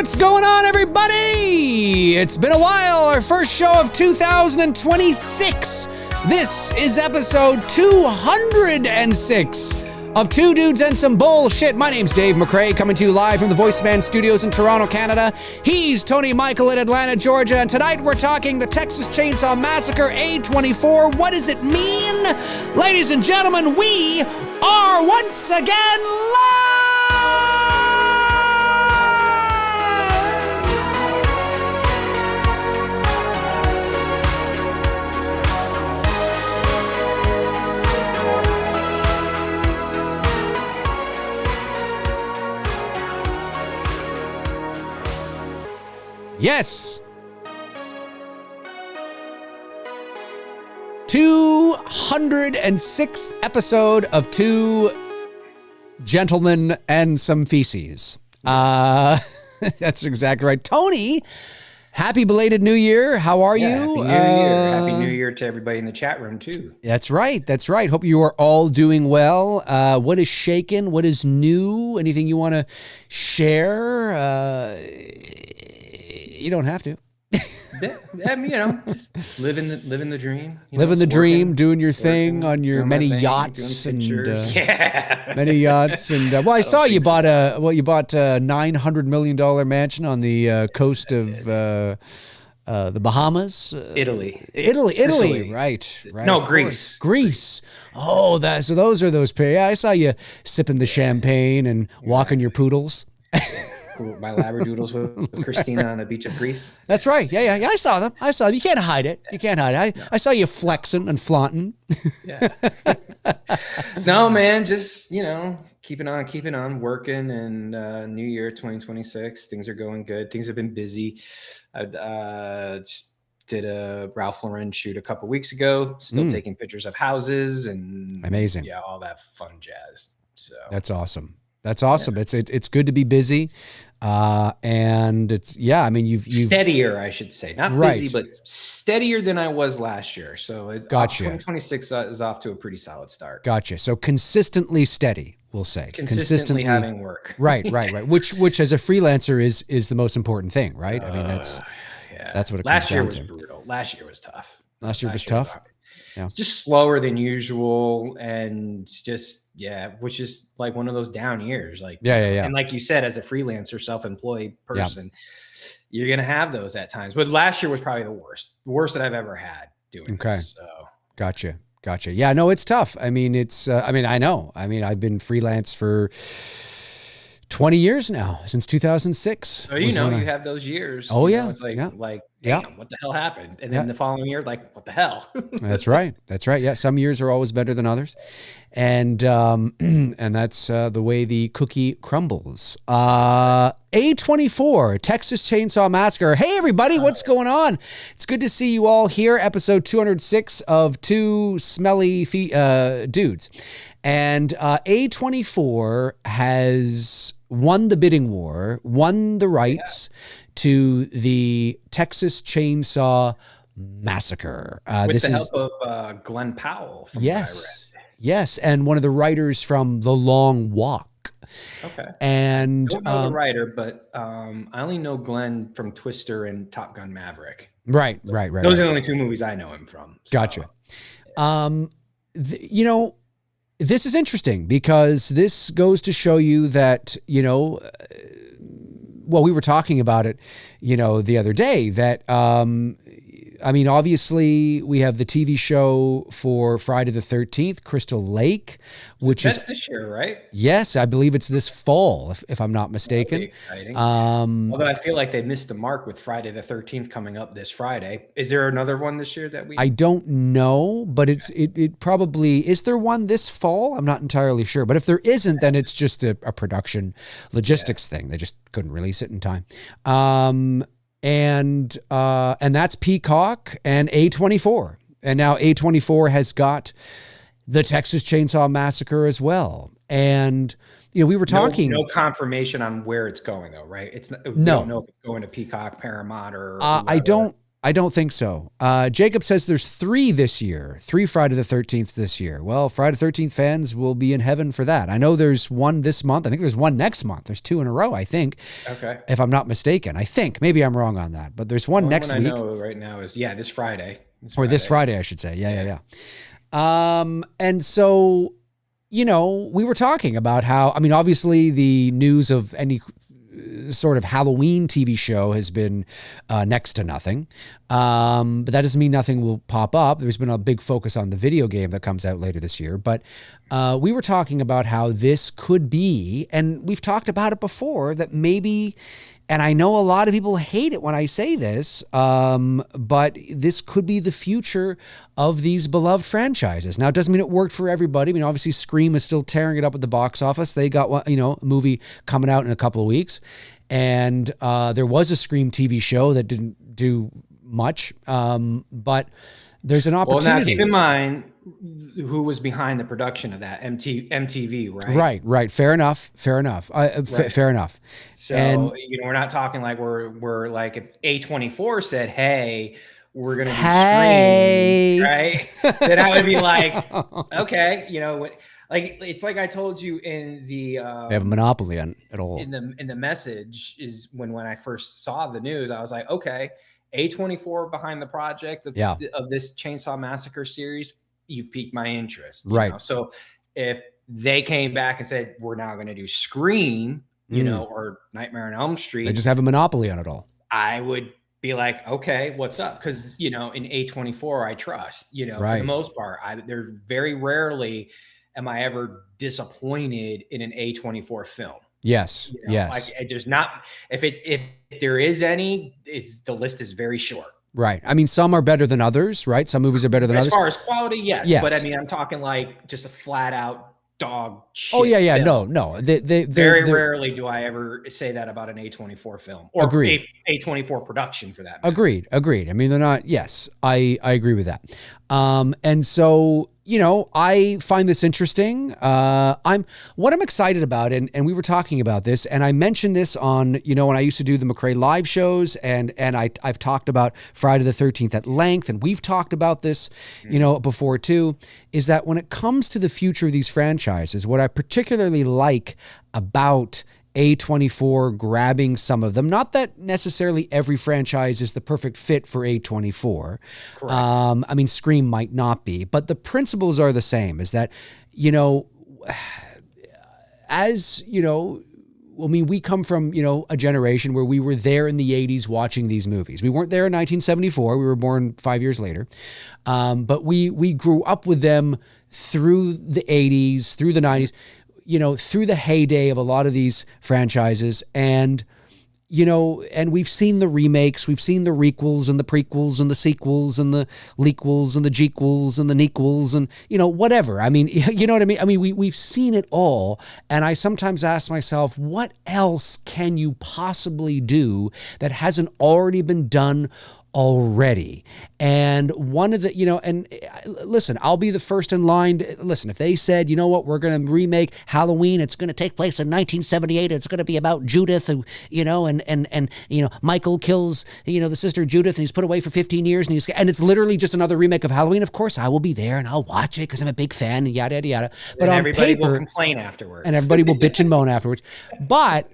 What's going on, everybody? It's been a while, our first show of 2026. This is episode 206 of Two Dudes and Some Bullshit. My name's Dave McRae, coming to you live from the Voice Man Studios in Toronto, Canada. He's Tony Michael in Atlanta, Georgia, and tonight we're talking the Texas Chainsaw Massacre, A24. What does it mean? Ladies and gentlemen, we are once again live! Yes. 206th episode of Two Gentlemen and Some Feces. That's exactly right. Tony, happy belated New Year. How are you? Happy New Year. Happy New Year to everybody in the chat room, too. That's right. That's right. Hope you are all doing well. What is shaken? What is new? Anything you want to share? You don't have to. Just living the dream. Living the dream, doing your thing on your many yachts and many yachts. And well, I saw you bought a $900 million mansion on the coast of the Bahamas. Italy. Right. No, Greece. Oh, so those are those. Yeah, I saw you sipping the champagne and walking your poodles. My labradoodles with Christina on the beach of Greece. That's right. Yeah. I saw them. You can't hide it. I saw you flexing and flaunting. Yeah. No, man, just, keeping on working, and New Year 2026. Things are going good. Things have been busy. I just did a Ralph Lauren shoot a couple weeks ago. Still taking pictures of houses and amazing. Yeah, all that fun jazz. So that's awesome. Yeah. It's good to be busy. And it's, you've steadier, I should say, not right. busy, but steadier than I was last year. So gotcha. 2026 is off to a pretty solid start. Gotcha. So consistently steady, we'll say. Consistently having work. Right. Which as a freelancer is the most important thing, right? I mean, that's what it comes last year down was to. brutal. Last year was tough. Last year was tough. Yeah. Just slower than usual, and just which is like one of those down years. Like and like you said, as a freelancer, self-employed person, you're gonna have those at times. But last year was probably the worst that I've ever had doing this. So gotcha. Yeah, no, it's tough. I mean, I know. I mean, I've been freelance for 20 years now, since 2006. So you have those years. Oh yeah, it's like damn, what the hell happened? And then the following year, like, what the hell? That's right. Yeah, some years are always better than others, and that's the way the cookie crumbles. A24, Texas Chainsaw Massacre. Hey everybody, what's going on? It's good to see you all here. Episode 206 of Two Smelly Dudes, and A24 has won the bidding war, won the rights to the Texas Chainsaw Massacre. With the help of Glenn Powell. From what I read. Yes, and one of the writers from The Long Walk. Okay. And I don't know the writer, but I only know Glenn from Twister and Top Gun Maverick. Right. Those are the only two movies I know him from. So. Gotcha. This is interesting because this goes to show you that, well, we were talking about it, the other day that, obviously we have the TV show for Friday the 13th, Crystal Lake, which is this year, right? Yes, I believe it's this fall, if I'm not mistaken. Exciting. Although I feel like they missed the mark with Friday the 13th coming up this Friday. Is there another one this year that I don't know, but it probably is. There one this fall? I'm not entirely sure, but if there isn't, then it's just a production logistics thing. They just couldn't release it in time. And that's Peacock and A24. And now A24 has got the Texas Chainsaw Massacre as well. And we were talking. No confirmation on where it's going though, right? We don't know if it's going to Peacock, Paramount, or I don't I don't think so. Jacob says there's 3 this year, 3 Friday the 13th this year. Well, Friday the 13th fans will be in heaven for that. I know there's one this month. I think there's one next month. There's 2 in a row, I think. Okay. If I'm not mistaken. I think. Maybe I'm wrong on that. But there's one next week. I know right now is, this Friday. This Friday, I should say. Yeah. And so, we were talking about how, I mean, obviously the news of any sort of Halloween TV show has been next to nothing. But that doesn't mean nothing will pop up. There's been a big focus on the video game that comes out later this year. But we were talking about how this could be, and we've talked about it before, that maybe, and I know a lot of people hate it when I say this, but this could be the future of these beloved franchises. Now, it doesn't mean it worked for everybody. I mean, obviously, Scream is still tearing it up at the box office. They got, a movie coming out in a couple of weeks. And there was a Scream TV show that didn't do much, but there's an opportunity. Well, now keep in mind who was behind the production of that, MTV, right? Right. Fair enough. Right. Fair enough. So, and, we're not talking like we're like if A24 said, hey, we're going to do Scream, right? Then I would be like, okay, like it's like I told you in the they have a monopoly on it all. In the message is when I first saw the news, I was like, okay, A24 behind the project of this Chainsaw Massacre series, you've piqued my interest. Right. So if they came back and said, we're now going to do Scream, or Nightmare on Elm Street, they just have a monopoly on it all. I would be like, okay, what's up? Because, in A24, I trust, for the most part. They're very rarely am I ever disappointed in an A24 film. Yes. Yes. Like, there's not, if there is any, the list is very short. Right. I mean, some are better than others, right? Some movies are better than others. As far as quality, yes. But I mean, I'm talking like just a flat out dog shit. Oh, yeah. Film. No. Very rarely do I ever say that about an A24 film or agreed. A24 production for that matter. Agreed. I mean, they're not, yes, I agree with that. And so, I find this interesting. What I'm excited about, and we were talking about this, and I mentioned this on, when I used to do the McRae live shows, and I've talked about Friday the 13th at length, and we've talked about this, before too, is that when it comes to the future of these franchises, what I particularly like about A24 grabbing some of them, not that necessarily every franchise is the perfect fit for A24. Correct. I mean, Scream might not be, but the principles are the same, is that, we come from, a generation where we were there in the 80s watching these movies. We weren't there in 1974. We were born 5 years later. But we grew up with them through the 80s, through the 90s, through the heyday of a lot of these franchises. And, and we've seen the remakes, we've seen the requels and the prequels and the sequels and the lequels and the jequels and the nequels and, whatever. I mean, you know what I mean? I mean, we've seen it all. And I sometimes ask myself, what else can you possibly do that hasn't already been done already? And one of the, and listen, I'll be the first in line. Listen, if they said, we're going to remake Halloween, it's going to take place in 1978. It's going to be about Judith, who, and Michael kills, the sister Judith, and he's put away for 15 years, and it's literally just another remake of Halloween. Of course, I will be there and I'll watch it because I'm a big fan and yada, yada, yada. But and on everybody paper, will complain afterwards. And everybody will bitch and moan afterwards. But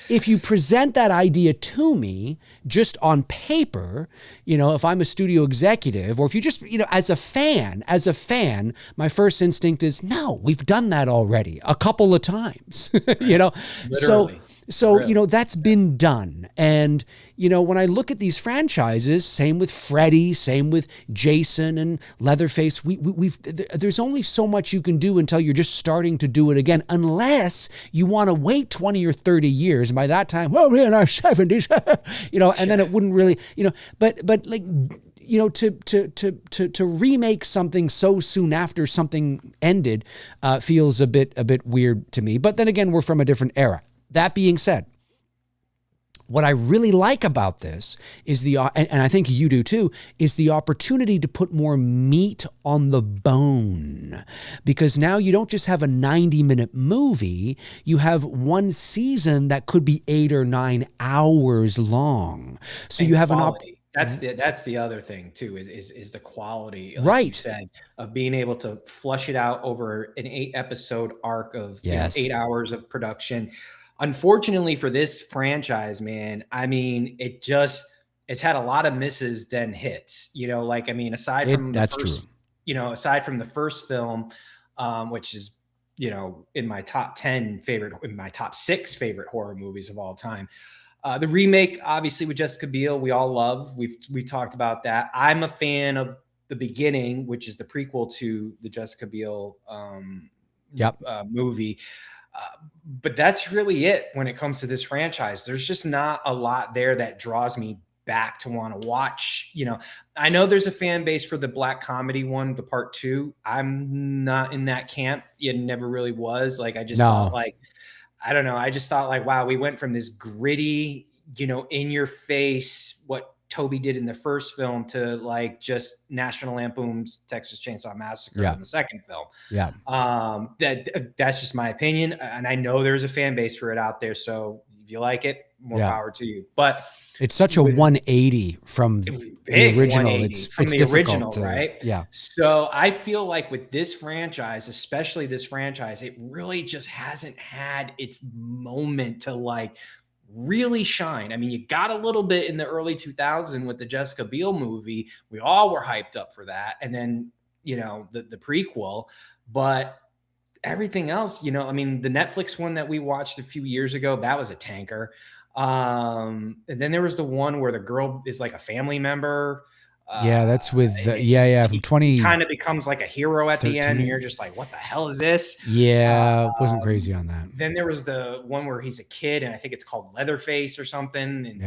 if you present that idea to me just on paper, if I'm a studio executive, or if you just, as a fan, my first instinct is, no, we've done that already a couple of times, Literally. So, that's been done. And, when I look at these franchises, same with Freddy, same with Jason and Leatherface, there's only so much you can do until you're just starting to do it again, unless you want to wait 20 or 30 years. And by that time, well, we're in our 70s, and then it wouldn't really, but like, to remake something so soon after something ended feels a bit weird to me. But then again, we're from a different era. That being said, what I really like about this is and I think you do too, is the opportunity to put more meat on the bone. Because now you don't just have a 90-minute movie, you have one season that could be 8 or 9 hours long. So you have That's the other thing too, is the quality, like you Right. said, of being able to flush it out over an 8-episode arc of, Yes. 8 hours of production. Unfortunately for this franchise, man, I mean, it's had a lot of misses than hits, like, I mean, That's true. aside from the first film, which is, in my in my top 6 favorite horror movies of all time. The remake, obviously, with Jessica Biel, we all love. We talked about that. I'm a fan of the beginning, which is the prequel to the Jessica Biel Yep. movie. But that's really it when it comes to this franchise. There's just not a lot there that draws me back to want to watch. I know there's a fan base for the black comedy one, the part 2. I'm not in that camp. It never really was. Like, I just thought, like, I don't know. I just thought, like, wow, we went from this gritty, in your face, what Toby did in the first film, to like just National Lampoon's Texas Chainsaw Massacre in the second film. Yeah. That's just my opinion. And I know there's a fan base for it out there. So if you like it, more power to you. But it's such a 180 from the original. It's difficult original, right? Yeah. So I feel like with this franchise, especially this franchise, it really just hasn't had its moment to like really shine. I mean, you got a little bit in the early 2000s with the Jessica Biel movie. We all were hyped up for that. And then, the prequel, but everything else, I mean, the Netflix one that we watched a few years ago, that was a tanker. And then there was the one where the girl is like a family member. That's with from 20 kind of becomes like a hero at the end, and you're just like, what the hell is this? Wasn't crazy on that. Then there was the one where he's a kid, and I think it's called Leatherface or something. And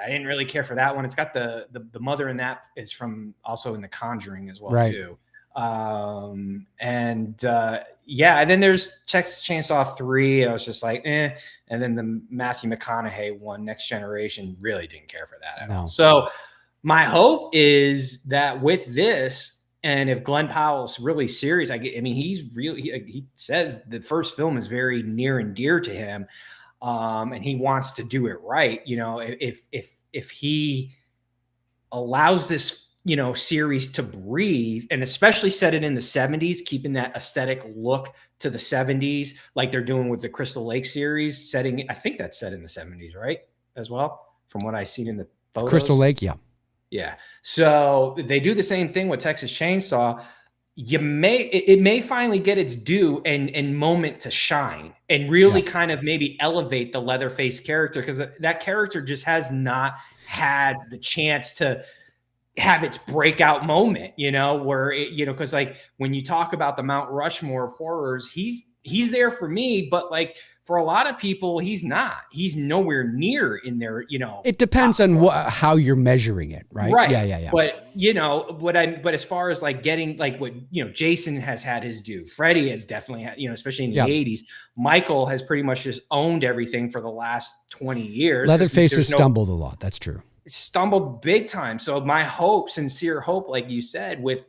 I didn't really care for that one. It's got the mother in that is from also in The Conjuring as well, too. And then there's Texas Chainsaw 3. I was just like, eh. And then the Matthew McConaughey one, Next Generation, really didn't care for that at all. So my hope is that with this, and if Glenn Powell's really serious, I mean, he says the first film is very near and dear to him. And he wants to do it right. If he allows this, series to breathe, and especially set it in the 70s, keeping that aesthetic look to the 70s, like they're doing with the Crystal Lake series, I think that's set in the 70s, right? As well, from what I've seen in the photos. Crystal Lake, yeah. Yeah. So they do the same thing with Texas Chainsaw. It may finally get its due and moment to shine and really kind of maybe elevate the Leatherface character, because that character just has not had the chance to have its breakout moment, where because like when you talk about the Mount Rushmore of horrors, he's there for me, but like for a lot of people, he's nowhere near in there, It depends on how you're measuring it, right? Right. Yeah. But but as far as like getting like what, Jason has had his due, Freddy has definitely had, especially in the 80s, Michael has pretty much just owned everything for the last 20 years. Leatherface has stumbled a lot. That's true. Stumbled big time. So my sincere hope, like you said, with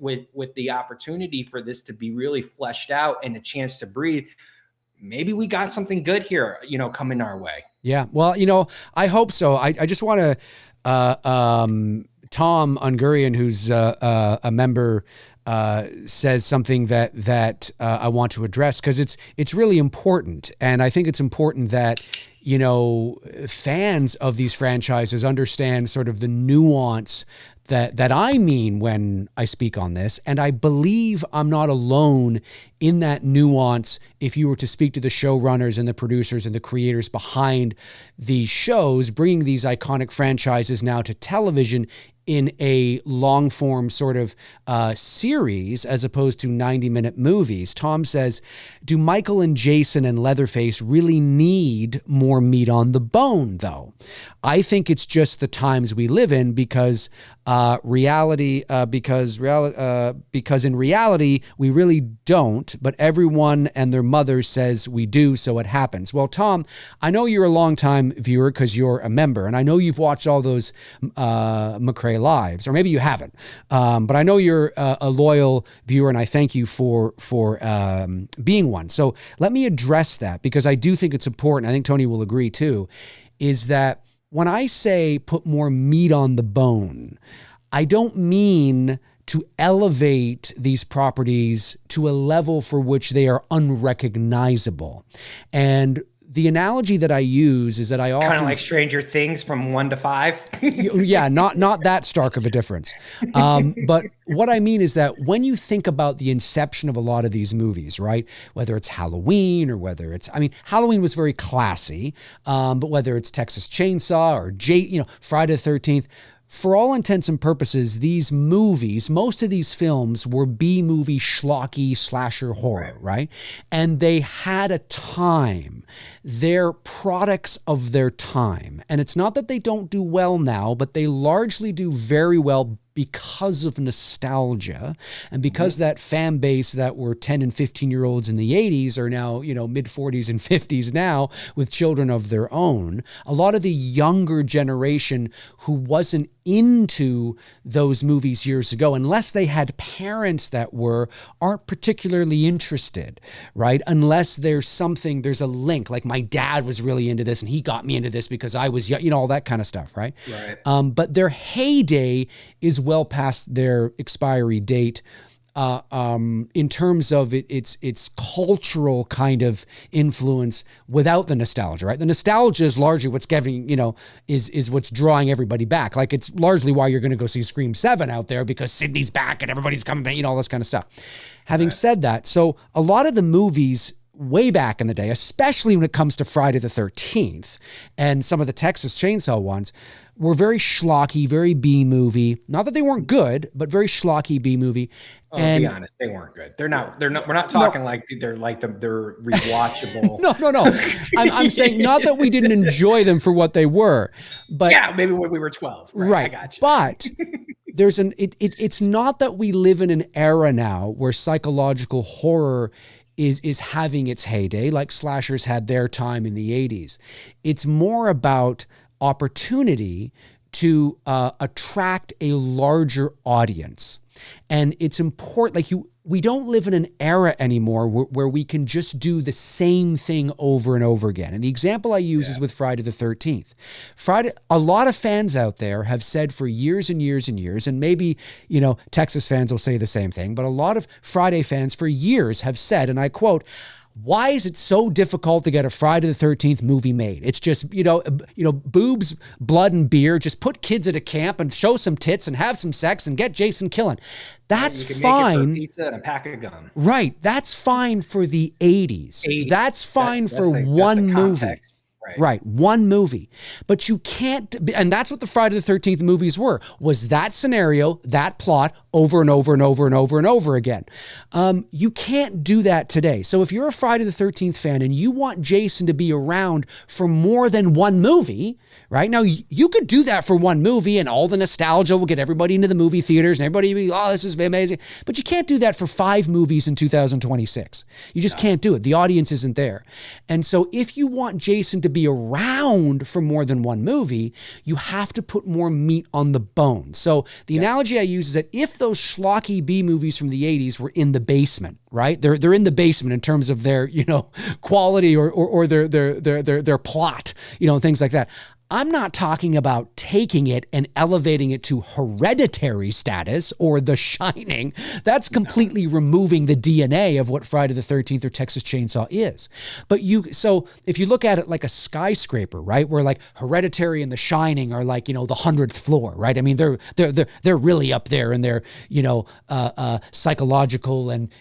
the opportunity for this to be really fleshed out and a chance to breathe, maybe we got something good here, coming our way. Yeah. Well, I hope so. I just want to, Tom Ungurian, who's a member, says something that I want to address, because it's really important. And I think it's important that, fans of these franchises understand sort of the nuance that I mean when I speak on this. And I believe I'm not alone in that nuance if you were to speak to the showrunners and the producers and the creators behind these shows, bringing these iconic franchises now to television in a long form sort of series as opposed to 90-minute movies. Tom says, do Michael and Jason and Leatherface really need more meat on the bone, though? I think it's just the times we live in, because in reality, we really don't, but everyone and their mother says we do, so it happens. Well, Tom, I know you're a longtime viewer because you're a member, and I know you've watched all those McRae Lives, or maybe you haven't, but I know you're a loyal viewer, and I thank you for being one. So let me address that, because I do think it's important. I think Tony will agree too, is that when I say put more meat on the bone, I don't mean to elevate these properties to a level for which they are unrecognizable. And the analogy that I use is that I often kind of like Stranger Things from 1 to 5. yeah, not that stark of a difference. But what I mean is that when you think about the inception of a lot of these movies, right, whether it's Halloween or whether it's, I mean, Halloween was very classy, but whether it's Texas Chainsaw or Friday the 13th, for all intents and purposes, these movies, most of these films were B-movie schlocky slasher horror, right? And they had a time. They're products of their time. And it's not that they don't do well now, but they largely do very well because of nostalgia and because that fan base that were 10 and 15-year-olds in the 80s are now, mid 40s and 50s now with children of their own. A lot of the younger generation who wasn't into those movies years ago, unless they had parents that aren't particularly interested, right? Unless there's a link, like my dad was really into this and he got me into this because I was, all that kind of stuff, right? Right. But their heyday is well past their expiry date. In terms of its cultural kind of influence without the nostalgia, right? The nostalgia is largely what's giving, is what's drawing everybody back. Like it's largely why you're going to go see Scream 7 out there because Sydney's back and everybody's coming back, all this kind of stuff. Having said that, so a lot of the movies way back in the day, especially when it comes to Friday the 13th and some of the Texas Chainsaw ones, were very schlocky, very B-movie. Not that they weren't good, but very schlocky B-movie. Oh, and be honest, they weren't good. They're not. We're not talking like they're rewatchable. No. I'm saying not that we didn't enjoy them for what they were, but yeah, maybe when we were 12. Right. I got you. But it's not that we live in an era now where psychological horror is having its heyday, like slashers had their time in the 80s. It's more about opportunity to attract a larger audience. And it's important, we don't live in an era anymore where we can just do the same thing over and over again. And the example I use is with Friday the 13th. A lot of fans out there have said for years and years and years, and maybe, Texas fans will say the same thing, but a lot of Friday fans for years have said, and I quote, "Why is it so difficult to get a Friday the 13th movie made? It's just, boobs, blood, and beer. Just put kids at a camp and show some tits and have some sex and get Jason killing." That's fine. Make it for pizza and a pack of gum. Right. That's fine for the 80s. That's fine for one movie. Right. One movie. But you can't, and that's what the Friday the 13th movies was that scenario, that plot over and over and over and over and over again. You can't do that today. So if you're a Friday the 13th fan and you want Jason to be around for more than one movie, right? Now, you could do that for one movie and all the nostalgia will get everybody into the movie theaters and everybody will be, oh, this is amazing. But you can't do that for 5 movies in 2026. You just can't do it. The audience isn't there. And so if you want Jason to be around for more than one movie, you have to put more meat on the bone. So the analogy I use is that if those schlocky B movies from the 80s were in the basement, right? They're in the basement in terms of their, quality or their plot, things like that. I'm not talking about taking it and elevating it to Hereditary status or The Shining. That's completely removing the DNA of what Friday the 13th or Texas Chainsaw is. But so if you look at it like a skyscraper, right, where like Hereditary and The Shining are like, the 100th floor, right? I mean, they're really up there in their, psychological and,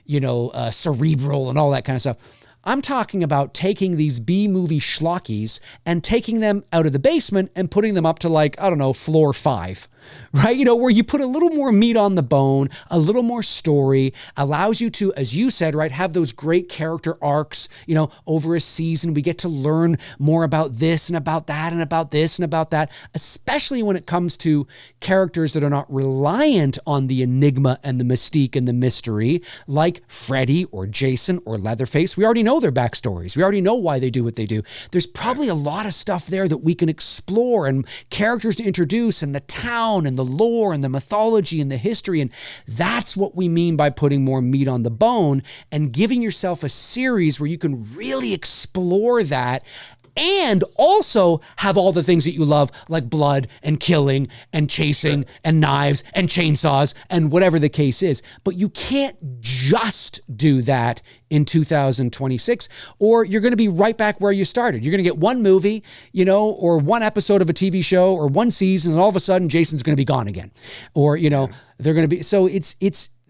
cerebral and all that kind of stuff. I'm talking about taking these B-movie schlockies and taking them out of the basement and putting them up to floor 5, right? Where you put a little more meat on the bone, a little more story, allows you to, as you said, right, have those great character arcs, over a season. We get to learn more about this and about that and about this and about that, especially when it comes to characters that are not reliant on the enigma and the mystique and the mystery, like Freddy or Jason or Leatherface. We already know their backstories. We already know why they do what they do. There's probably a lot of stuff there that we can explore and characters to introduce and the town and the lore and the mythology and the history. And that's what we mean by putting more meat on the bone and giving yourself a series where you can really explore that and also have all the things that you love, like blood and killing and chasing and knives and chainsaws and whatever the case is. But you can't just do that in 2026, or you're going to be right back where you started. You're going to get one movie, you know, or one episode of a TV show or one season, and all of a sudden Jason's going to be gone again. Or, you know, they're going to be, so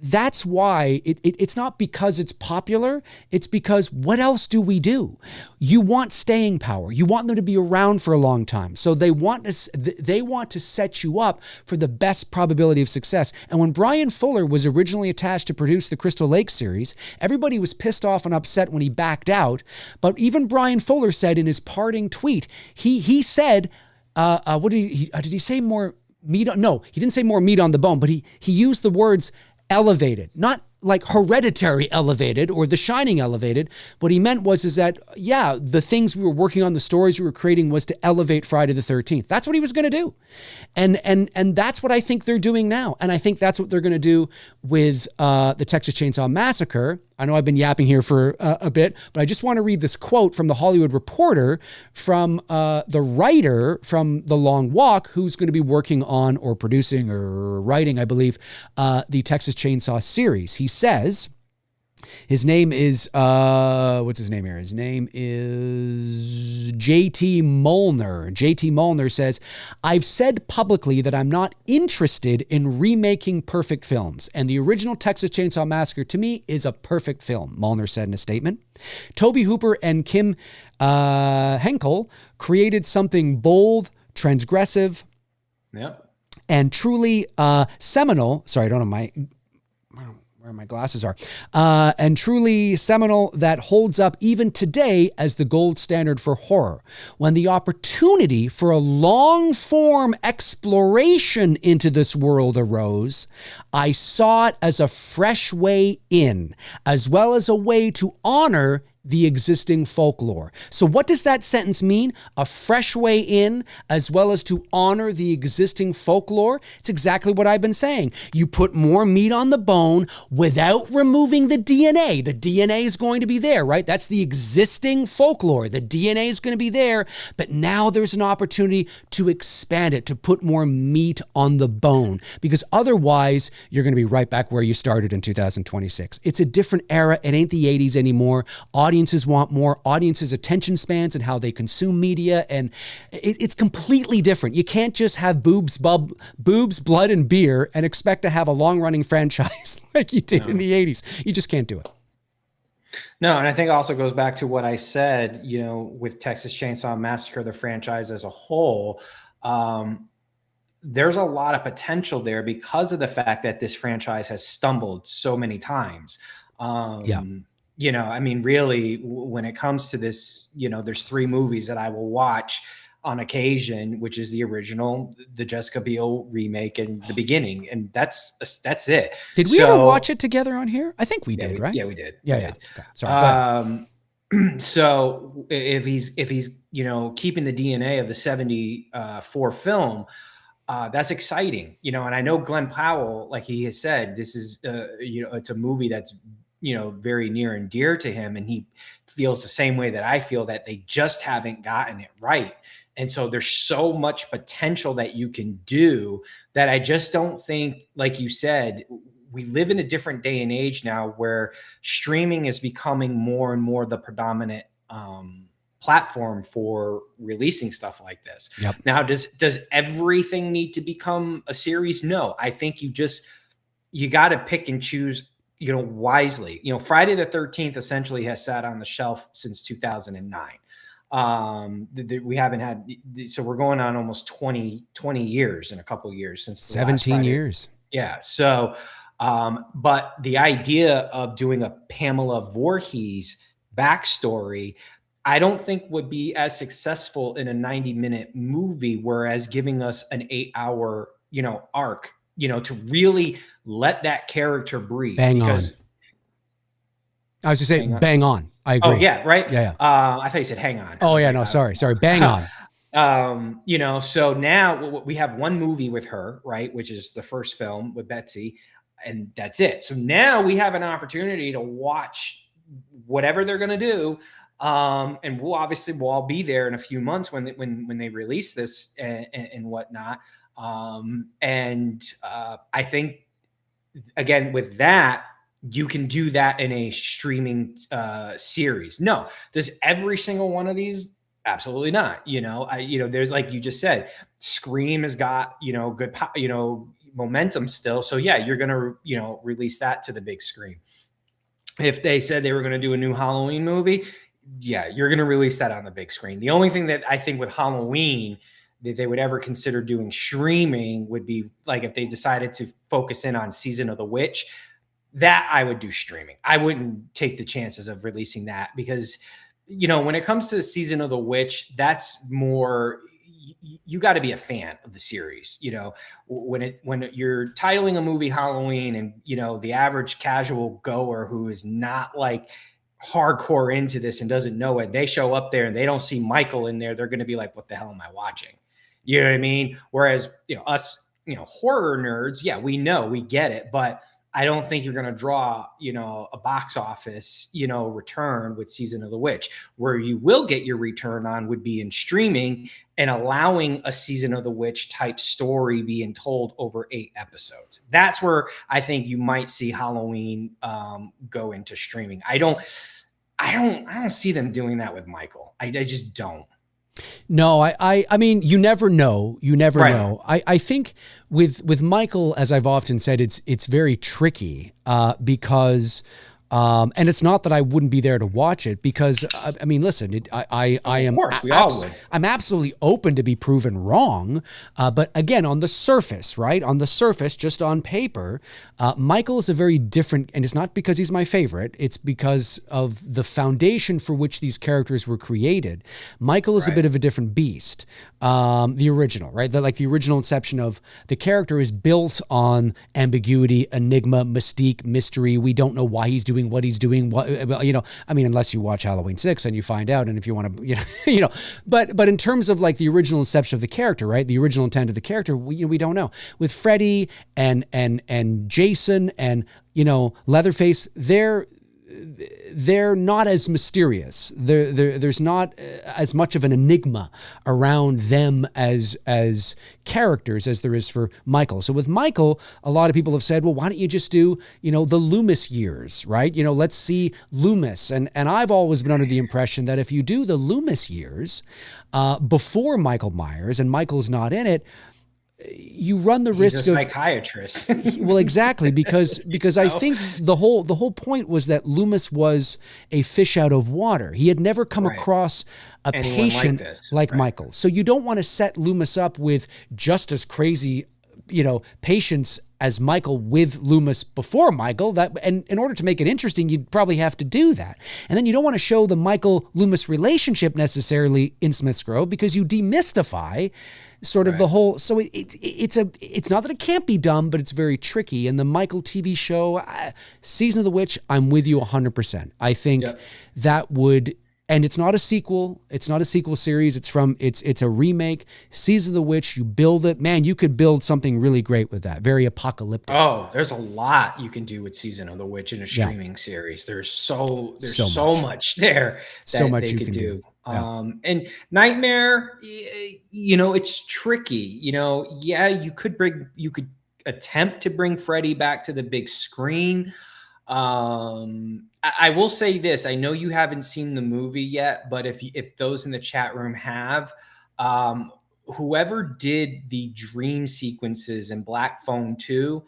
that's why it's not because it's popular. It's because what else do we do? You want staying power. You want them to be around for a long time. So they want to set you up for the best probability of success. And when Brian Fuller was originally attached to produce the Crystal Lake series, everybody was pissed off and upset when he backed out. But even Brian Fuller said in his parting tweet, he said, what did he say? More meat on, no, he didn't say more meat on the bone, but he used the words elevated, not like Hereditary elevated or The Shining elevated. What he meant was that, yeah, the things we were working on, the stories we were creating was to elevate Friday the 13th. That's what he was going to do. And that's what I think they're doing now. And I think that's what they're going to do with the Texas Chainsaw Massacre. I know I've been yapping here for a bit, but I just want to read this quote from The Hollywood Reporter from the writer from The Long Walk, who's going to be working on or producing or writing, I believe, the Texas Chainsaw series. He says, his name is, what's his name here? His name is JT Molnar. JT Molnar says, I've said publicly that I'm not interested in remaking perfect films. And the original Texas Chainsaw Massacre to me is a perfect film, Molnar said in a statement. Toby Hooper and Kim Henkel created something bold, transgressive, and truly seminal. Sorry, I don't know where my glasses are, and truly seminal that holds up even today as the gold standard for horror. When the opportunity for a long-form exploration into this world arose, I saw it as a fresh way in, as well as a way to honor the existing folklore. So what does that sentence mean? A fresh way in, as well as to honor the existing folklore? It's exactly what I've been saying. You put more meat on the bone without removing the DNA. The DNA is going to be there, right? That's the existing folklore. The DNA is going to be there, but now there's an opportunity to expand it, to put more meat on the bone, because otherwise you're going to be right back where you started in 2026. It's a different era. It ain't the 80s anymore. Audiences want more. Audiences' attention spans and how they consume media, and it's completely different. You can't just have boobs, blood, and beer and expect to have a long-running franchise like you did in the 80s. You just can't do it. No, and I think it also goes back to what I said, you know, with Texas Chainsaw Massacre, the franchise as a whole. There's a lot of potential there because of the fact that this franchise has stumbled so many times. You know, I mean, really, when it comes to this, you know, there's 3 movies that I will watch on occasion, which is the original, the Jessica Biel remake, and The Beginning, and that's it. Did we ever watch it together on here? I think we did, right? Yeah, we did. Yeah. Okay. Sorry. So if he's you know, keeping the DNA of the 74 film, that's exciting, you know. And I know Glenn Powell, like he has said, this is you know, it's a movie that's, you know, very near and dear to him, and he feels the same way that I feel, that they just haven't gotten it right. And so there's so much potential that you can do that I just don't think, like you said, we live in a different day and age now where streaming is becoming more and more the predominant platform for releasing stuff like this. Yep. Now, does everything need to become a series? No, I think you got to pick and choose, you know, wisely. You know, Friday the 13th essentially has sat on the shelf since 2009. We haven't had, so we're going on almost 20 years in a couple of years since 17 years. Yeah. So, but the idea of doing a Pamela Voorhees backstory, I don't think would be as successful in a 90-minute movie, whereas giving us an 8-hour, you know, arc, you know, to really let that character breathe. Bang on. I was just saying, bang on. I agree. Oh yeah, right. Yeah. I thought you said hang on. Oh yeah, no, sorry. Bang on. You know, so now we have one movie with her, right, which is the first film with Betsy, and that's it. So now we have an opportunity to watch whatever they're going to do And we'll all be there in a few months when they release this and whatnot. I think, again, with that, you can do that in a streaming series. No, does every single one of these? Absolutely not. There's, like you just said, Scream has got, good, momentum still. So yeah, you're going to, release that to the big screen. If they said they were going to do a new Halloween movie, yeah, you're going to release that on the big screen. The only thing that I think with Halloween that they would ever consider doing streaming would be like if they decided to focus in on Season of the Witch, that I would do streaming. I wouldn't take the chances of releasing that because, when it comes to Season of the Witch, that's more, you got to be a fan of the series. When you're titling a movie Halloween and, the average casual goer who is not like hardcore into this and doesn't know it, they show up there and they don't see Michael in there, they're going to be like, what the hell am I watching? You know what I mean? Whereas, us, horror nerds, yeah, we know, we get it, but I don't think you're going to draw, a box office, return with Season of the Witch. Where you will get your return on would be in streaming and allowing a Season of the Witch type story being told over 8 episodes. That's where I think you might see Halloween go into streaming. I don't see them doing that with Michael. I just don't. No, I mean, you never know. You never Right. know. I think with Michael, as I've often said, it's very tricky because, and it's not that I wouldn't be there to watch it because, I mean, listen, I am, Of course, we all would. I'm absolutely open to be proven wrong. But again, on the surface, right? On the surface, just on paper, Michael is a very different, and it's not because he's my favorite. It's because of the foundation for which these characters were created. Michael is a bit of a different beast. The original, right? The original inception of the character is built on ambiguity, enigma, mystique, mystery. We don't know why he's doing what he's doing. I mean, unless you watch Halloween 6 and you find out, and if you want to, but in terms of like the original inception of the character, right? The original intent of the character, we don't know. With Freddy and Jason and, Leatherface, they're not as mysterious. There's not as much of an enigma around them as characters as there is for Michael. So with Michael, a lot of people have said, well, why don't you just do, the Loomis years, right? Let's see Loomis. And I've always been under the impression that if you do the Loomis years before Michael Myers and Michael's not in it, you run the risk of psychiatrist. Well, exactly, because I think the whole point was that Loomis was a fish out of water. He had never come across a patient like Michael. So you don't want to set Loomis up with just as crazy, patients as Michael with Loomis before Michael. And in order to make it interesting, you'd probably have to do that. And then you don't want to show the Michael Loomis relationship necessarily in Smith's Grove because you demystify sort of the whole. So it's not that it can't be done, but it's very tricky. And the Michael TV show, Season of the Witch, I'm with you 100%. I think that would. And it's not a sequel. It's not a sequel series. It's a remake. Season of the Witch. You build it, man. You could build something really great with that. Very apocalyptic. Oh, there's a lot you can do with Season of the Witch in a streaming series. There's so much there that they could do. And Nightmare, it's tricky. Yeah, you could attempt to bring Freddy back to the big screen. I will say this. I know you haven't seen the movie yet, but if those in the chat room have, whoever did the dream sequences in Black Phone 2,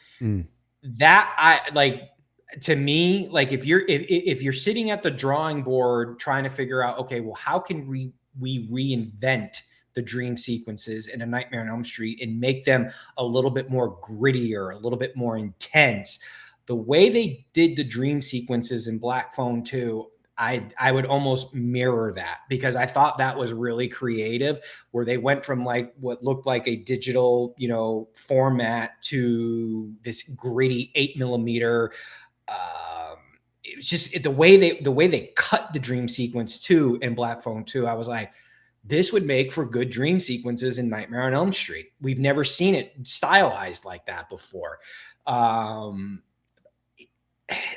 to me, like if you're sitting at the drawing board trying to figure out, okay, well, how can we reinvent the dream sequences in A Nightmare on Elm Street and make them a little bit more grittier, a little bit more intense? The way they did the dream sequences in Black Phone 2, I would almost mirror that because I thought that was really creative, where they went from like what looked like a digital, format to this gritty 8mm. It was just the way they cut the dream sequence too in Black Phone 2. I was like, this would make for good dream sequences in Nightmare on Elm Street. We've never seen it stylized like that before.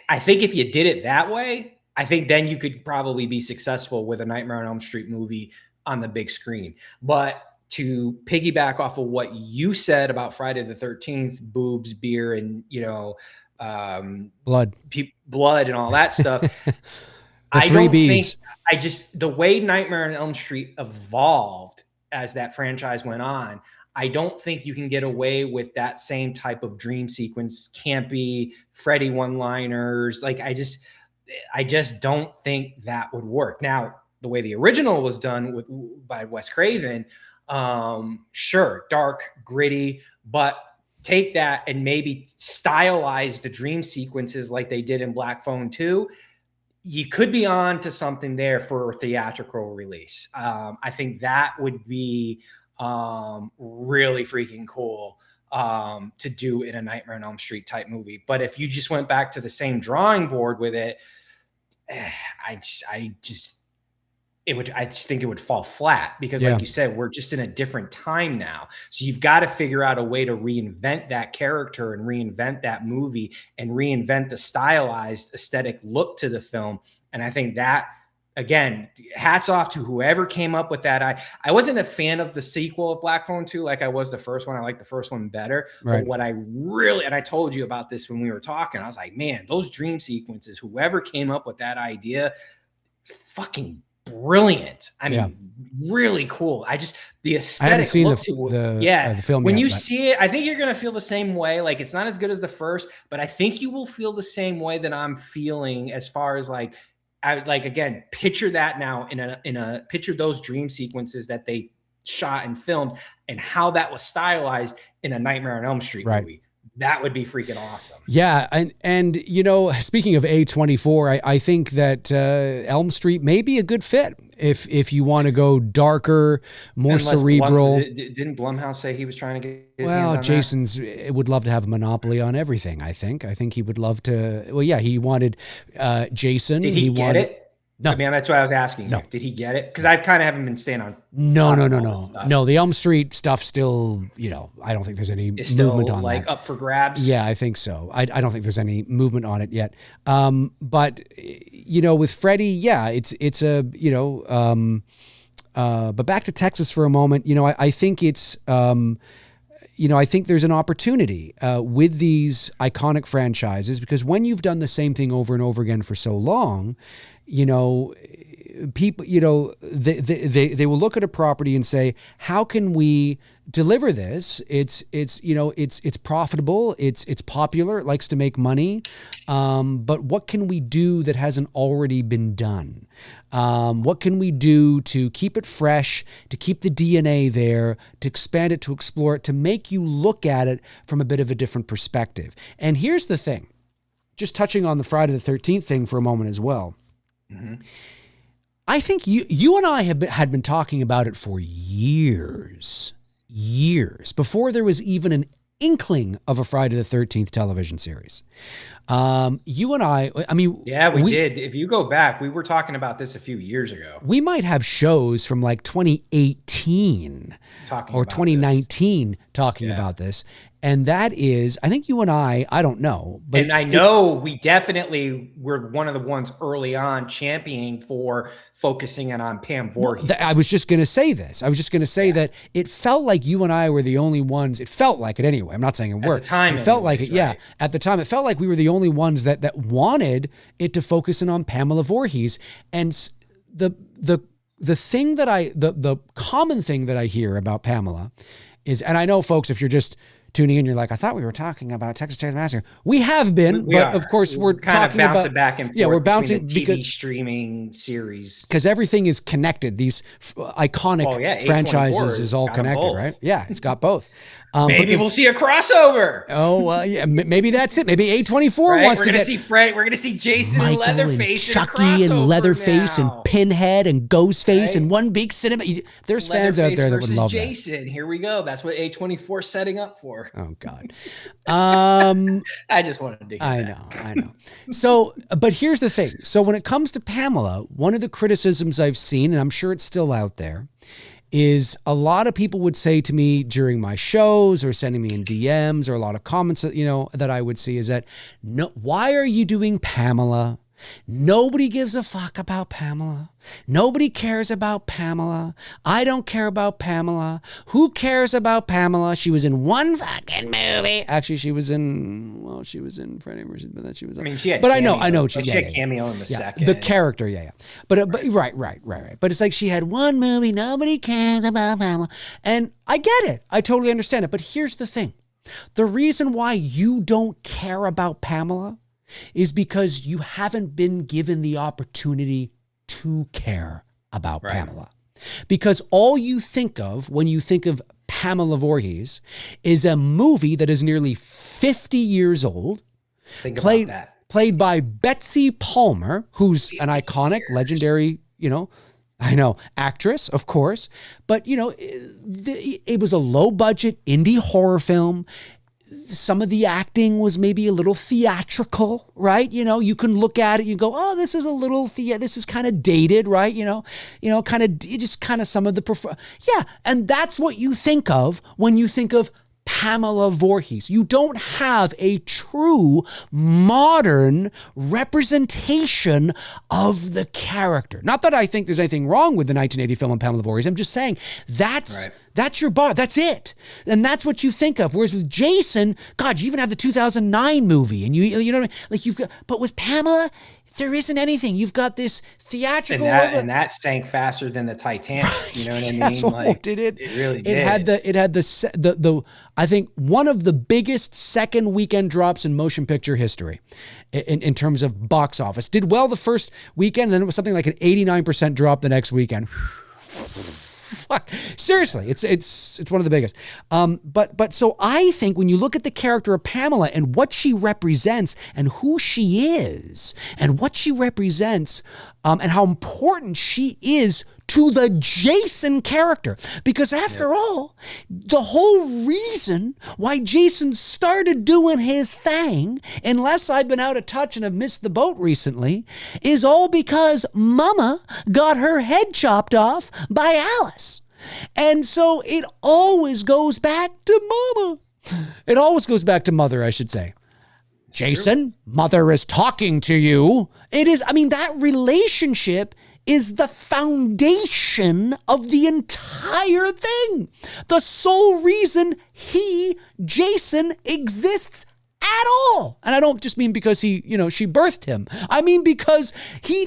I think if you did it that way, I think then you could probably be successful with a Nightmare on Elm Street movie on the big screen. But to piggyback off of what you said about Friday the 13th, boobs, beer, and, Blood. blood and all that stuff. I three don't Bs. think the way Nightmare on Elm Street evolved as that franchise went on, I don't think you can get away with that same type of dream sequence, campy Freddy one-liners. Like, I just don't think that would work. Now, the way the original was done by Wes Craven, sure, dark, gritty, but take that and maybe stylize the dream sequences like they did in Black Phone 2. You could be on to something there for a theatrical release. I think that would be really freaking cool to do in a Nightmare on Elm Street type movie. But if you just went back to the same drawing board with it, I just think it would fall flat because, like you said, we're just in a different time now. So you've got to figure out a way to reinvent that character and reinvent that movie and reinvent the stylized aesthetic look to the film. And I think that, again, hats off to whoever came up with that. I wasn't a fan of the sequel of Black Phone 2 like I was the first one. I liked the first one better. Right. But what I really, and I told you about this when we were talking, I was like, man, those dream sequences, whoever came up with that idea, fucking brilliant. I mean, really cool. The aesthetic. I haven't seen the film when yet, you see it, I think you're going to feel the same way. Like, it's not as good as the first, but I think you will feel the same way that I'm feeling as far as again, picture that now in a picture those dream sequences that they shot and filmed and how that was stylized in a Nightmare on Elm Street movie. That would be freaking awesome. Yeah. And speaking of A24, I think that Elm Street may be a good fit if you want to go darker, more cerebral. Didn't Blumhouse say he was trying to get his hand on Jason's would love to have a monopoly on everything, I think. I think he would love to. Well, yeah, he wanted Jason. Did he get it? No. I mean, that's what I was asking. No. Did he get it? Because I kind of haven't been staying on. No. The Elm Street stuff still, I don't think there's any movement on that. Up for grabs? Yeah, I think so. I don't think there's any movement on it yet. But, with Freddy, yeah, it's a, but back to Texas for a moment, I think it's, I think there's an opportunity with these iconic franchises because when you've done the same thing over and over again for so long, people, they will look at a property and say, how can we deliver this? It's profitable. It's popular. It likes to make money. But what can we do that hasn't already been done? What can we do to keep it fresh, to keep the DNA there, to expand it, to explore it, to make you look at it from a bit of a different perspective? And here's the thing, just touching on the Friday the 13th thing for a moment as well. Mm-hmm. I think you and I had been talking about it for years before there was even an inkling of a Friday the 13th television series. You and I mean, yeah, we did. If you go back, we were talking about this a few years ago. We might have shows from like 2018 or 2019 talking about this. And that is, I think you and I don't know. But and I know we definitely were one of the ones early on championing for focusing on Pam Voorhees. I was just going to say this. I was just going to say that it felt like you and I were the only ones. It felt like it anyway. I'm not saying it worked. At the time, it felt like it. Right? Yeah. At the time, it felt like we were the only ones that wanted it to focus in on Pamela Voorhees. And the thing that the common thing that I hear about Pamela is, and I know folks, if you're just tuning in, you're like, I thought we were talking about Texas Chainsaw Massacre. We have been, but of course we're talking of bouncing about back and forth. Yeah, we're bouncing TV because, streaming series because everything is connected. These iconic franchises is all connected, right? Yeah, it's got both. Maybe we'll see a crossover. Oh, yeah, maybe that's it. Maybe A24 wants to get. See Fred. We're going to see Jason and Leatherface, and Chucky and Leatherface and Pinhead and Ghostface and one big cinema. There's fans out there that would love Jason. Here we go. That's what A24 is setting up for. Oh God. I just wanted to hear I know. So, but here's the thing. So when it comes to Pamela, one of the criticisms I've seen, and I'm sure it's still out there, is a lot of people would say to me during my shows or sending me in DMs or a lot of comments that, that I would see is that, no, why are you doing Pamela? Nobody gives a fuck about Pamela. Nobody cares about Pamela. I don't care about Pamela. Who cares about Pamela? She was in one fucking movie. Actually, she was in Friday vs. But then she was. I mean, she had. But cameo, I know. she had cameo in the second. The character, yeah. But right. But it's like she had one movie. Nobody cares about Pamela, and I get it. I totally understand it. But here's the thing: the reason why you don't care about Pamela is because you haven't been given the opportunity to care about Pamela. Because all you think of when you think of Pamela Voorhees is a movie that is nearly 50 years old. Think about that. Played by Betsy Palmer, who's an iconic, legendary, I know, actress, of course. But, it was a low-budget indie horror film. Some of the acting was maybe a little theatrical, right? You can look at it, you go, oh, this is a little, this is kind of dated, right? Kind of some of the, yeah. And that's what you think of when you think of Pamela Voorhees. You don't have a true modern representation of the character. Not that I think there's anything wrong with the 1980 film on Pamela Voorhees. I'm just saying that's your bar. That's it. And that's what you think of. Whereas with Jason, God, you even have the 2009 movie, and you know what I mean? Like you've got, but with Pamela, there isn't anything. You've got this theatrical, and that sank faster than the Titanic. You know what I mean? Yes, like, did it? It really did. It had the I think one of the biggest second weekend drops in motion picture history, in terms of box office. Did well the first weekend, and then it was something like an 89% drop the next weekend. Fuck. Seriously, it's one of the biggest. But so I think when you look at the character of Pamela and what she represents and who she is and what she represents, and how important she is to the Jason character, because after all, the whole reason why Jason started doing his thing, unless I've been out of touch and have missed the boat recently, is all because Mama got her head chopped off by Alice. And so it always goes back to Mama. It always goes back to Mother, I should say. Jason, Mother is talking to you. It is, that relationship is the foundation of the entire thing. The sole reason Jason, exists at all. And I don't just mean because she birthed him. I mean because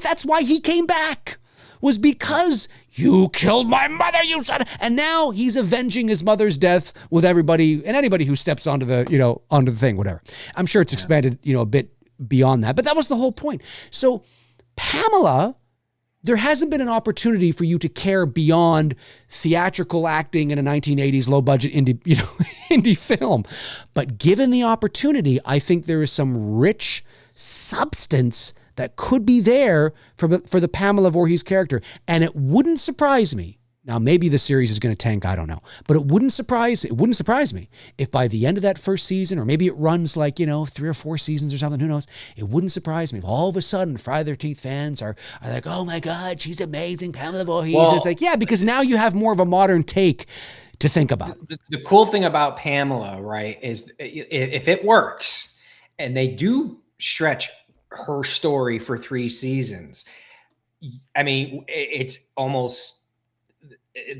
that's why he came back. Was because you killed my mother, you son. And now he's avenging his mother's death with everybody and anybody who steps onto the thing, whatever. I'm sure it's expanded, a bit beyond that, but that was the whole point. So Pamela, there hasn't been an opportunity for you to care beyond theatrical acting in a 1980s low budget indie film. But given the opportunity, I think there is some rich substance that could be there for the Pamela Voorhees character. And it wouldn't surprise me. Now, maybe the series is going to tank. I don't know. But it wouldn't surprise me if by the end of that first season, or maybe it runs like, 3 or 4 seasons or something, who knows? It wouldn't surprise me if all of a sudden Friday the 13th fans are like, oh my God, she's amazing, Pamela Voorhees. Well, it's like, yeah, because now you have more of a modern take to think about. The cool thing about Pamela, right, is if it works and they do stretch her story for 3 seasons, it's almost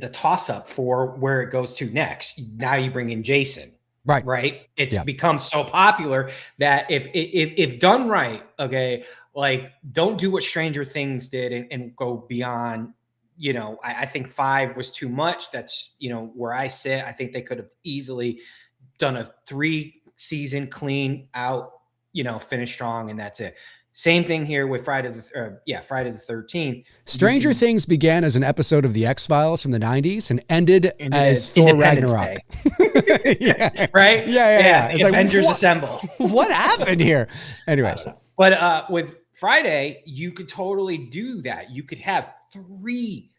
the toss up for where it goes to next. Now you bring in Jason, right? It's become so popular that if done right, okay, like don't do what Stranger Things did and go beyond. I think 5 was too much. That's where I sit. I think they could have easily done a 3-season clean out, finish strong, and that's it. Same thing here with Friday the 13th. Stranger Things began as an episode of The X-Files from the 90s and ended as Thor Ragnarok. Yeah. Right? Yeah. It's Avengers like, Assemble. What happened here? Anyways. But with Friday, you could totally do that. You could have 3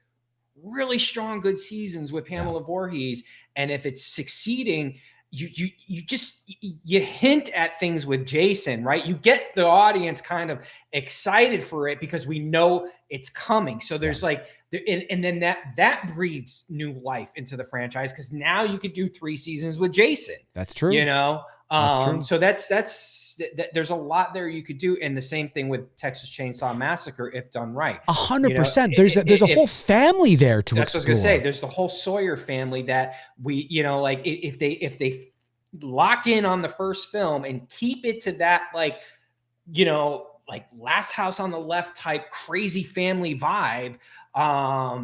really strong, good seasons with Pamela Voorhees. And if it's succeeding, you hint at things with Jason, right? You get the audience kind of excited for it because we know it's coming. So there's and then that breathes new life into the franchise, because now you could do 3 seasons with Jason. That's true. That's true. So there's a lot there you could do. And the same thing with Texas Chainsaw Massacre, if done right. 100%. There's a whole family there to that's explore. What I was gonna say. There's the whole Sawyer family that we, like if they lock in on the first film and keep it to that, like Last House on the Left type crazy family vibe. I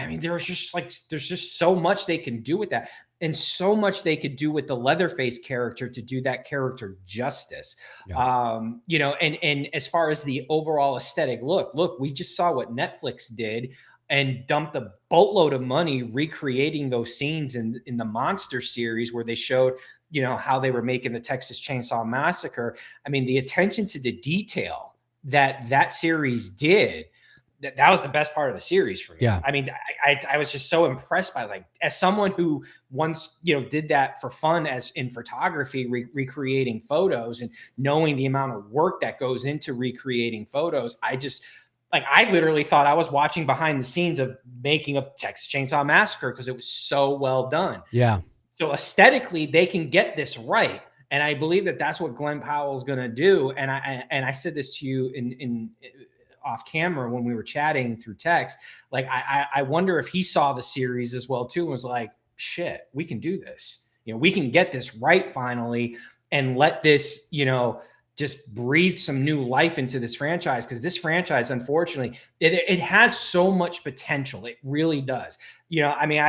mean, there's just so much they can do with that. And so much they could do with the Leatherface character to do that character justice. Yeah. And as far as the overall aesthetic look, we just saw what Netflix did and dumped a boatload of money recreating those scenes in the Monster series where they showed, how they were making the Texas Chainsaw Massacre. I mean, the attention to the detail that series did, that was the best part of the series for me. Yeah. I mean, I was just so impressed by, like, as someone who once, did that for fun as in photography, recreating photos and knowing the amount of work that goes into recreating photos. I literally thought I was watching behind the scenes of making a Texas Chainsaw Massacre because it was so well done. Yeah. So aesthetically, they can get this right. And I believe that that's what Glenn Powell is going to do. And I said this to you in off camera when we were chatting through text. Like, I wonder if he saw the series as well too and was like, shit, we can do this. We can get this right finally and let this, just breathe some new life into this franchise. Because this franchise, unfortunately, it has so much potential. It really does. I mean,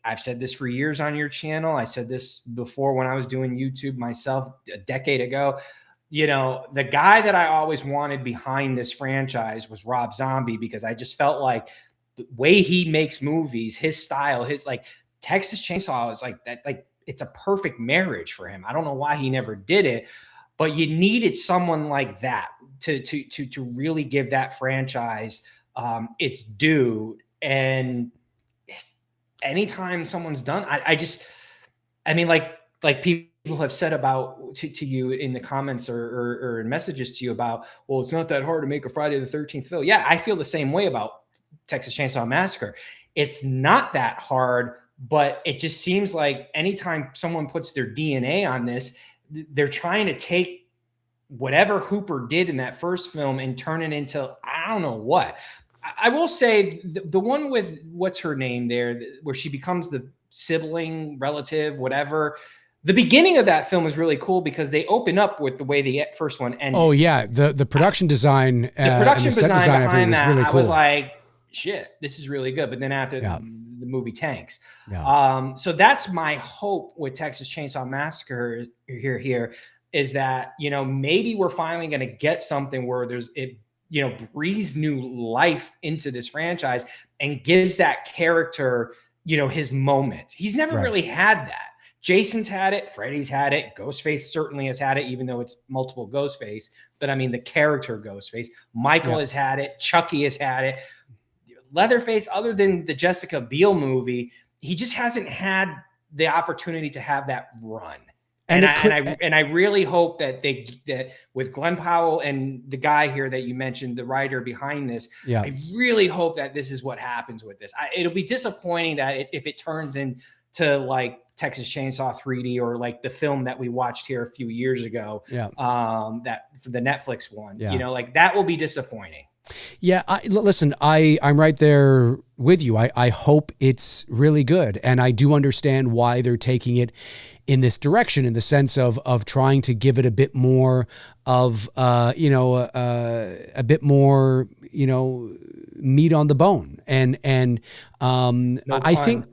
I've said this for years on your channel. I said this before when I was doing YouTube myself a decade ago. The guy that I always wanted behind this franchise was Rob Zombie, because I just felt like the way he makes movies, his style, his like Texas Chainsaw is like that, like it's a perfect marriage for him. I don't know why he never did it, but you needed someone like that to really give that franchise its due. And anytime someone's done, I mean, like people have said about to you in the comments or in messages to you about, well, it's not that hard to make a Friday the 13th film. Yeah, I feel the same way about Texas Chainsaw Massacre. It's not that hard, but it just seems like anytime someone puts their DNA on this, they're trying to take whatever Hooper did in that first film and turn it into, I don't know what. I will say the one with what's her name there, where she becomes the sibling, relative, whatever. The beginning of that film is really cool because they open up with the way the first one ended. Oh yeah, the production design, the production design behind that, really cool. I was like, shit, this is really good. But then after the movie tanks. Yeah. So that's my hope with Texas Chainsaw Massacre here is that, maybe we're finally going to get something where it breathes new life into this franchise and gives that character, his moment. He's never really had that. Jason's had it. Freddy's had it. Ghostface certainly has had it, even though it's multiple Ghostface. But I mean, the character Ghostface. Michael has had it. Chucky has had it. Leatherface, other than the Jessica Biel movie, he just hasn't had the opportunity to have that run. And I really hope that that with Glenn Powell and the guy here that you mentioned, the writer behind this, I really hope that this is what happens with this. It'll be disappointing that if it turns into like Texas Chainsaw 3D or like the film that we watched here a few years ago, that for the Netflix one, like that will be disappointing. Yeah, listen, I'm right there with you. I hope it's really good, and I do understand why they're taking it in this direction, in the sense of trying to give it a bit more of a bit more meat on the bone, and I think.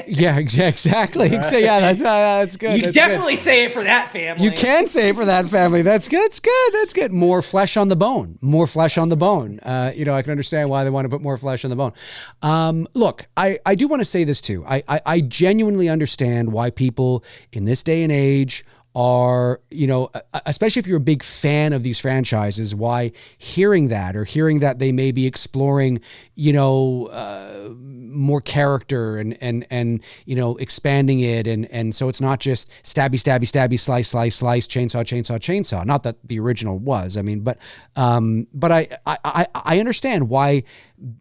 Yeah, exactly. Right. Yeah, that's good. You definitely say it for that family. You can say it for that family. That's good. It's good. That's good. More flesh on the bone. More flesh on the bone. I can understand why they want to put more flesh on the bone. Look, I do want to say this too. I genuinely understand why people in this day and age are, especially if you're a big fan of these franchises, why hearing that they may be exploring, more character and expanding it. And so it's not just stabby, slice, chainsaw. Not that the original was, but I understand why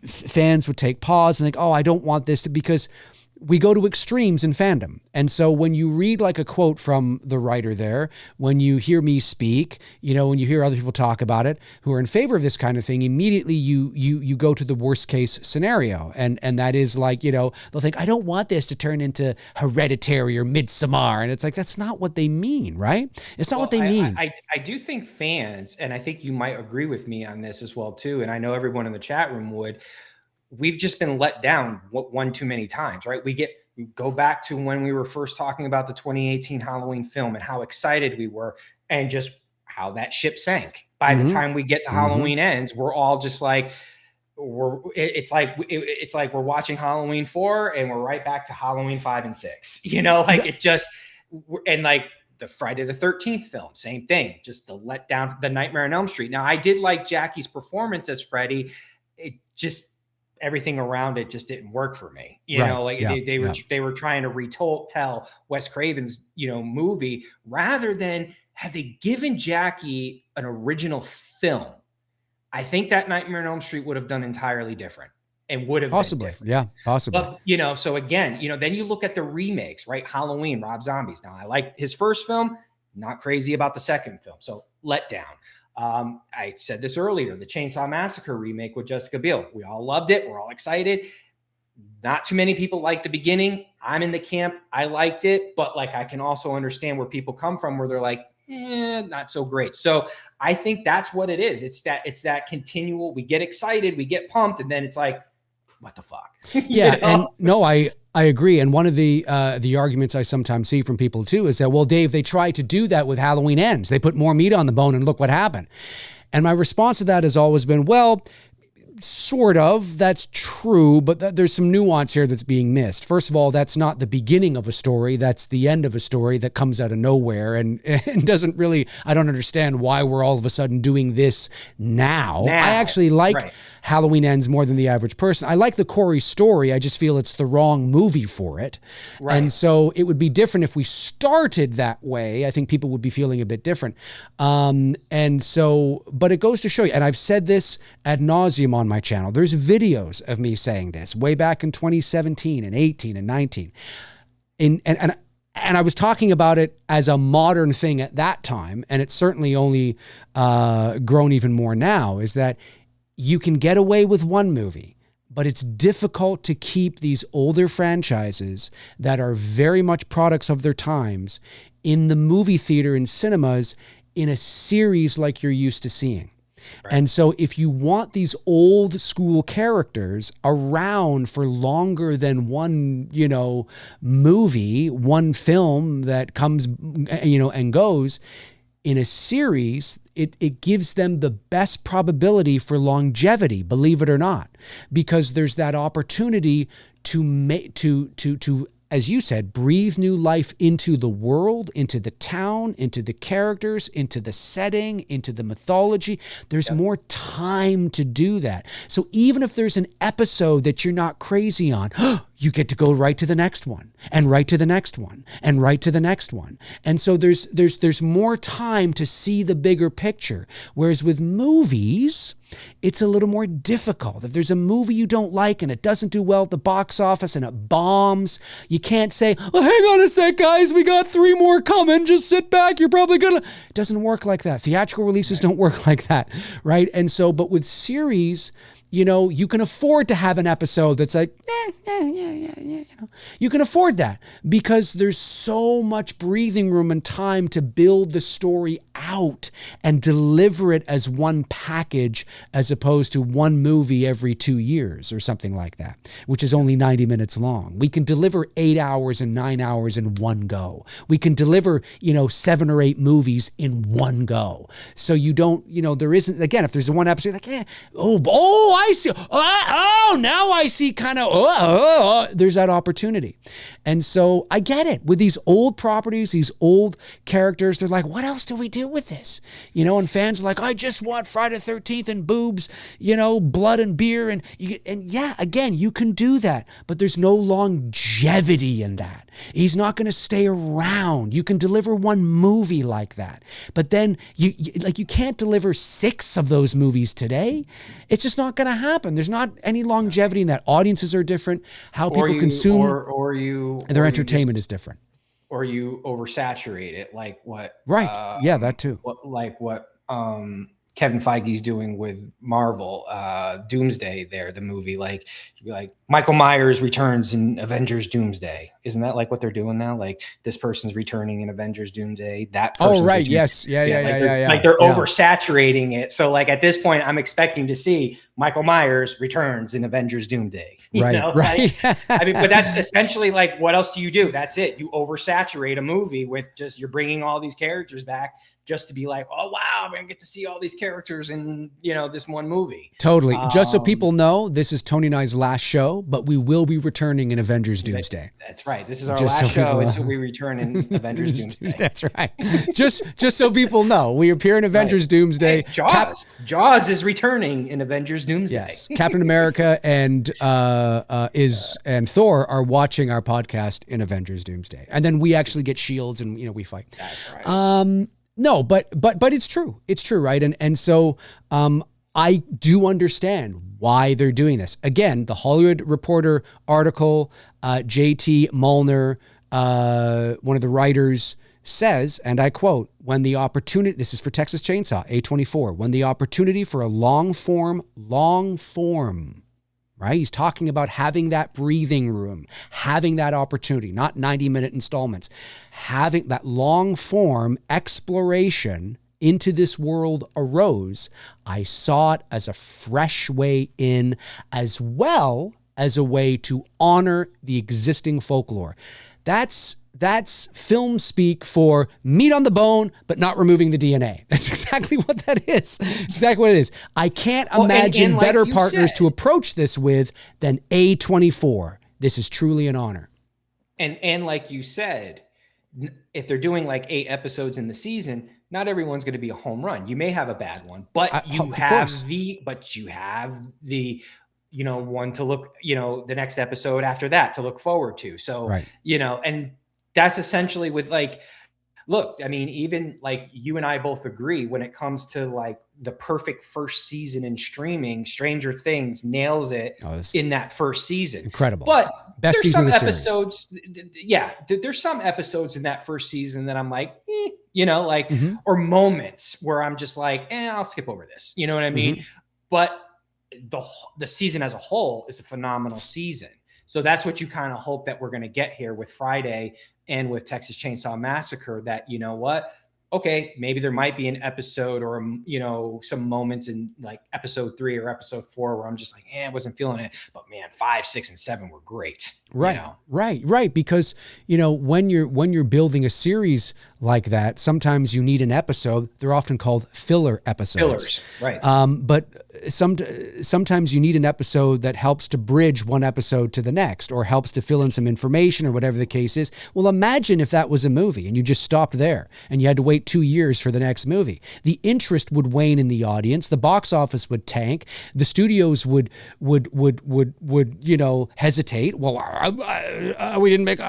fans would take pause and think, oh, I don't want this because we go to extremes in fandom. And so when you read like a quote from the writer there, when you hear me speak, when you hear other people talk about it who are in favor of this kind of thing, immediately you go to the worst case scenario. And that is like, they'll think, I don't want this to turn into Hereditary or Midsommar. And it's like, that's not what they mean, right? It's not what they mean. I do think fans, and I think you might agree with me on this as well too, and I know everyone in the chat room would, we've just been let down one too many times, right? We go back to when we were first talking about the 2018 Halloween film and how excited we were and just how that ship sank. By the time we get to Halloween Ends, we're all just like, it's like we're watching Halloween 4 and we're right back to Halloween 5 and 6, it just, and like the Friday the 13th film, same thing, just the letdown, the Nightmare on Elm Street. Now I did like Jackie's performance as Freddy. It just, everything around it just didn't work for me. They were trying to tell Wes Craven's, movie rather than have they given Jackie an original film. I think that Nightmare on Elm Street would have done entirely different and would have possibly been different. Yeah, possibly. But, so again, then you look at the remakes, right? Halloween, Rob Zombie's. Now I like his first film, not crazy about the second film. So let down. I said this earlier, the Chainsaw Massacre remake with Jessica Biel. We all loved it. We're all excited. Not too many people liked the beginning. I'm in the camp. I liked it, but like, I can also understand where people come from where they're like, not so great. So I think that's what it is. It's that continual, we get excited, we get pumped, and then it's like, what the fuck? Yeah. And no, I agree. And one of the arguments I sometimes see from people too is that, well, Dave, they tried to do that with Halloween Ends. They put more meat on the bone and look what happened. And my response to that has always been, well, sort of, that's true, but there's some nuance here that's being missed. First of all, that's not the beginning of a story. That's the end of a story that comes out of nowhere and doesn't really, I don't understand why we're all of a sudden doing this now. I actually like Halloween Ends more than the average person. I like the Corey story. I just feel it's the wrong movie for it. Right. And so it would be different if we started that way. I think people would be feeling a bit different. And so, but it goes to show you, and I've said this ad nauseum on my channel. There's videos of me saying this way back in 2017 and 18 and 19. And I was talking about it as a modern thing at that time, and it's certainly only grown even more now, is that you can get away with one movie, but it's difficult to keep these older franchises that are very much products of their times in the movie theater and cinemas in a series like you're used to seeing. Right. And so if you want these old school characters around for longer than one, movie, one film that comes, and goes, in a series, it gives them the best probability for longevity, believe it or not, because there's that opportunity to as you said, breathe new life into the world, into the town, into the characters, into the setting, into the mythology. There's more time to do that. So even if there's an episode that you're not crazy on, you get to go right to the next one and right to the next one and right to the next one. And so there's more time to see the bigger picture. Whereas with movies, it's a little more difficult. If there's a movie you don't like and it doesn't do well at the box office and it bombs, you can't say, oh, hang on a sec, guys, we got 3 more coming. Just sit back. You're probably gonna. It doesn't work like that. Theatrical releases don't work like that, right? And so, but with series, you can afford to have an episode that's like, you can afford that because there's so much breathing room and time to build the story out and deliver it as one package as opposed to one movie every 2 years or something like that, which is only 90 minutes long. We can deliver 8 hours and 9 hours in one go. We can deliver, 7 or 8 movies in one go. So you don't, there isn't, again, if there's one episode, like, I see. Now I see kind of, there's that opportunity. And so I get it. With these old properties, these old characters, they're like, what else do we do with this, you know, and fans are like, I just want Friday the 13th and boobs, you know, blood and beer. And yeah, again, you can do that, but there's no longevity in that. He's not going to stay around. You can deliver one movie like that, but then you can't deliver 6 of those movies today. It's just not going to happen. There's not any longevity in that. Audiences are different. How people consume their entertainment is different. Or you oversaturate it, like what? Right. Yeah, that too. What Kevin Feige's doing with Marvel, Doomsday. The movie, like Michael Myers returns in Avengers Doomsday. Isn't that like what they're doing now? Like this person's returning in Avengers Doomsday. That person's right. returning. Yes. Yeah. Like they're oversaturating it. So like at this point, I'm expecting to see Michael Myers returns in Avengers Doomsday. You know? Right. I mean, but that's essentially like, what else do you do? That's it. You oversaturate a movie with just, you're bringing all these characters back just to be like, oh wow, we're gonna get to see all these characters in, you know, this one movie. Totally. Just so people know, this is Tony and I's last show, but we will be returning in Avengers Doomsday. That's right. This is our last show until we return in Avengers Doomsday. That's right. Just so people know, we appear in Avengers Doomsday. Hey, Jaws is returning in Avengers Doomsday. Yes. Captain America and Thor are watching our podcast in Avengers Doomsday, and then we actually get shields and, you know, we fight. That's right. No, but it's true. It's true, right? And so I do understand why they're doing this. Again, the Hollywood Reporter article, J.T. Mullner, one of the writers, says, and I quote, when the opportunity, this is for Texas Chainsaw, A24, when the opportunity for a long form, right? He's talking about having that breathing room, having that opportunity, not 90-minute installments, having that long form exploration into this world arose. I saw it as a fresh way in, as well as a way to honor the existing folklore. That's film speak for meat on the bone, but not removing the DNA. That's exactly what that is. Exactly what it is. I can't imagine like better partners to approach this with than A24. This is truly an honor. And like you said, if they're doing like 8 episodes in the season, not everyone's going to be a home run. You may have a bad one, but you have the you know, one to look, you know, the next episode after that to look forward to. So, right. You know, and that's essentially with like, look, I mean, even like you and I both agree when it comes to like the perfect first season in streaming, Stranger Things nails it in that first season. Incredible. But best there's season some of the episodes. series. Yeah. There's some episodes in that first season that I'm like, you know, like, or moments where I'm just like, I'll skip over this. You know what I mean? But the season as a whole is a phenomenal season. So that's what you kind of hope that we're going to get here with Friday and with Texas Chainsaw Massacre, that, you know what, okay, maybe there might be an episode or, you know, some moments in like episode 3 or episode 4 where I'm just like, I wasn't feeling it, but man, 5, 6, and 7 were great. Right. You know? Right. Because, you know, when you're building a series like that, sometimes you need an episode. They're often called filler episodes. Fillers, right. But sometimes you need an episode that helps to bridge one episode to the next, or helps to fill in some information, or whatever the case is. Well, imagine if that was a movie and you just stopped there and you had to wait 2 years for the next movie. The interest would wane in the audience. The box office would tank. The studios would you know, hesitate. Well, we didn't make,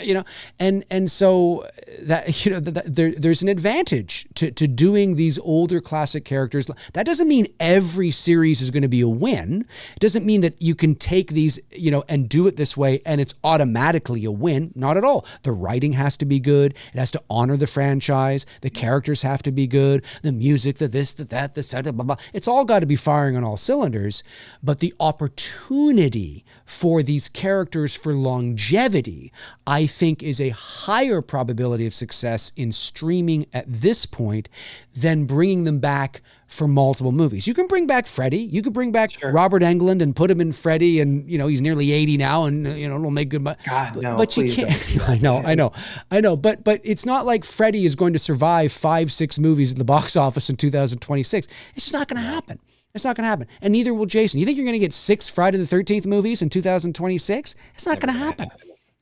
you know, and so that, you know, there's an advantage to doing these older classic characters. That doesn't mean every series is going to be a win. It doesn't mean that you can take these, you know, and do it this way and it's automatically a win. Not at all. The writing has to be good. It has to honor the franchise. The characters have to be good. The music, the this, the that, the blah, blah, blah. It's all got to be firing on all cylinders. But the opportunity for these characters for longevity, I think, is a higher probability of success in streaming at this point than bringing them back for multiple movies. You can bring back Freddy. You could bring back Robert Englund and put him in Freddy, and, you know, he's nearly 80 now, and, you know, it'll make good money. God, no, but you can't. I know. But it's not like Freddy is going to survive 5, 6 movies at the box office in 2026. It's just not going to happen. It's not going to happen. And neither will Jason. You think you're going to get 6 Friday the 13th movies in 2026? It's not going to happen.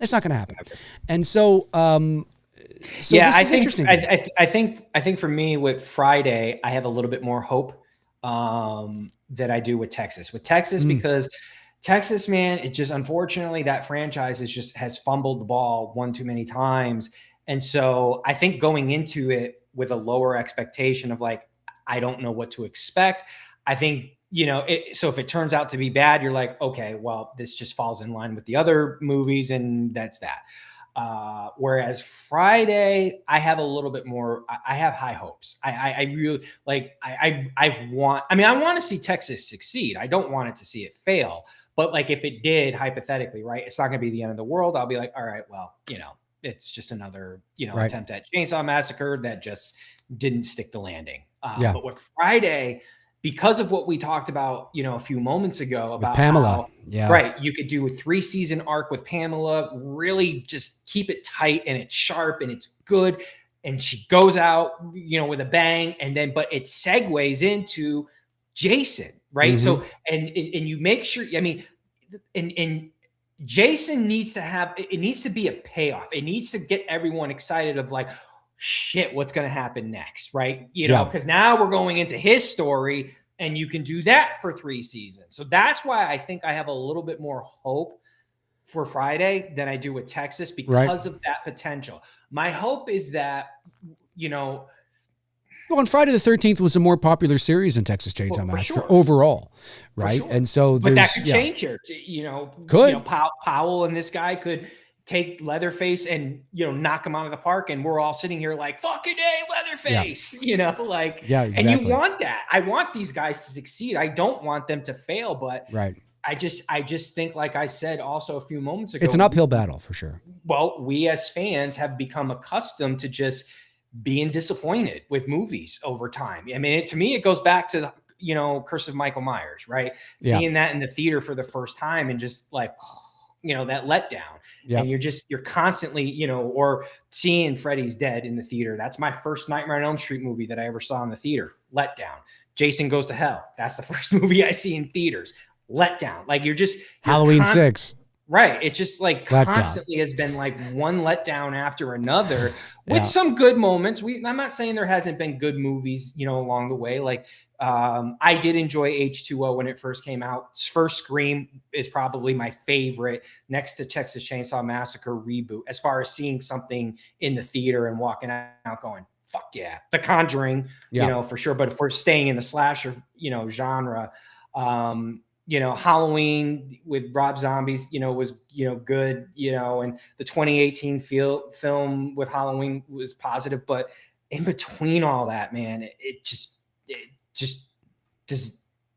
It's not going to happen. And so So Yeah, this is interesting to me. I think for me with Friday, I have a little bit more hope that I do with Texas. With Texas, because Texas, man, it just unfortunately that franchise has fumbled the ball one too many times. And so I think going into it with a lower expectation of like, I don't know what to expect. I think, so if it turns out to be bad, you're like, okay, well, this just falls in line with the other movies and that's that. Whereas Friday, I have a little bit more. I have high hopes. I really like. I want. I mean, I want to see Texas succeed. I don't want it to see it fail. But like, if it did, hypothetically, right, it's not going to be the end of the world. I'll be like, all right, well, it's just another Right. attempt at Chainsaw Massacre that just didn't stick the landing. Yeah. But with Friday, because of what we talked about, a few moments ago With about Pamela. how Yeah. right, you could do a 3-season arc with Pamela, really just keep it tight and it's sharp and it's good. And she goes out, with a bang, and then but it segues into Jason, right? So and you make sure, I mean, and Jason needs to have it needs to be a payoff. It needs to get everyone excited of like, shit, what's going to happen next, right? Because now we're going into his story, and you can do that for 3 seasons. So that's why I think I have a little bit more hope for Friday than I do with Texas because of that potential. My hope is that, Well, and Friday the 13th was a more popular series in Texas Chainsaw Massacre overall, right? Sure. And so but that could change here. Could. Powell and this guy could take Leatherface and knock him out of the park, and we're all sitting here like fucking A, Leatherface, exactly. And you want that. I want these guys to succeed. I don't want them to fail, but I just think, like I said also a few moments ago, it's an uphill battle for sure. Well, we as fans have become accustomed to just being disappointed with movies over time. I mean, to me, it goes back to Curse of Michael Myers, right? Seeing that in the theater for the first time and just like, that letdown. And you're constantly, or seeing Freddy's Dead in the theater. That's my first Nightmare on Elm Street movie that I ever saw in the theater. Letdown. Jason Goes to Hell. That's the first movie I see in theaters. Letdown. Like you're Halloween 6. Right. It's just like constantly has been like one letdown after another with some good moments. I'm not saying there hasn't been good movies, along the way. Like I did enjoy H2O when it first came out. First Scream is probably my favorite next to Texas Chainsaw Massacre reboot, as far as seeing something in the theater and walking out going, fuck yeah. The Conjuring, for sure. But if we're staying in the slasher, genre, Halloween with Rob Zombies, was, good, and the 2018 film with Halloween was positive, but in between all that, man, it just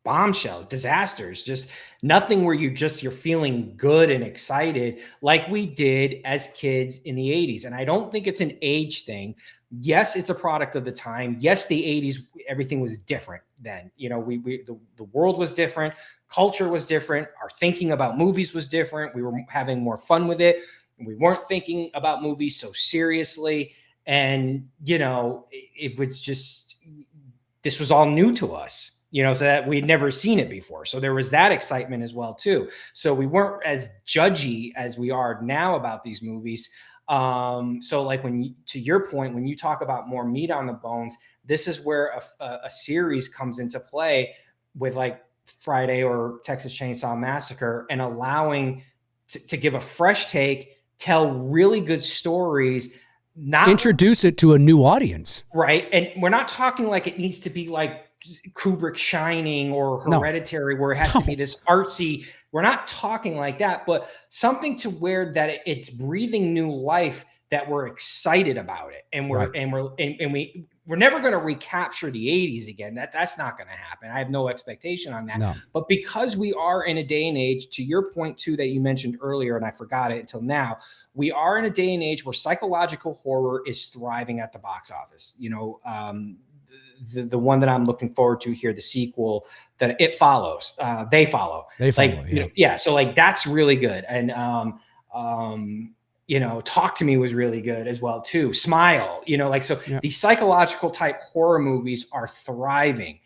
bombshells, disasters, just nothing where you're feeling good and excited like we did as kids in the 80s. And I don't think it's an age thing. Yes, it's a product of the time. Yes, the 80s, everything was different then. The world was different. Culture was different. Our thinking about movies was different. We were having more fun with it. We weren't thinking about movies so seriously. And, it was just, this was all new to us, so that we'd never seen it before. So there was that excitement as well, too. So we weren't as judgy as we are now about these movies. So like to your point, when you talk about more meat on the bones, this is where a series comes into play with like Friday or Texas Chainsaw Massacre, and allowing to give a fresh take, tell really good stories, not introduce it to a new audience. Right. And we're not talking like it needs to be like Kubrick Shining or Hereditary, where it has to be this artsy. We're not talking like that, but something to where that it's breathing new life, that we're excited about it. And we're never going to recapture the 80s again. That's not going to happen. I have no expectation on that. No. But because we are in a day and age, to your point too, that you mentioned earlier, and I forgot it until now, we are in a day and age where psychological horror is thriving at the box office. The one that I'm looking forward to here, the sequel that It Follows, They Follow. So like that's really good. And Talk to Me was really good as well too. Smile, these psychological type horror movies are thriving.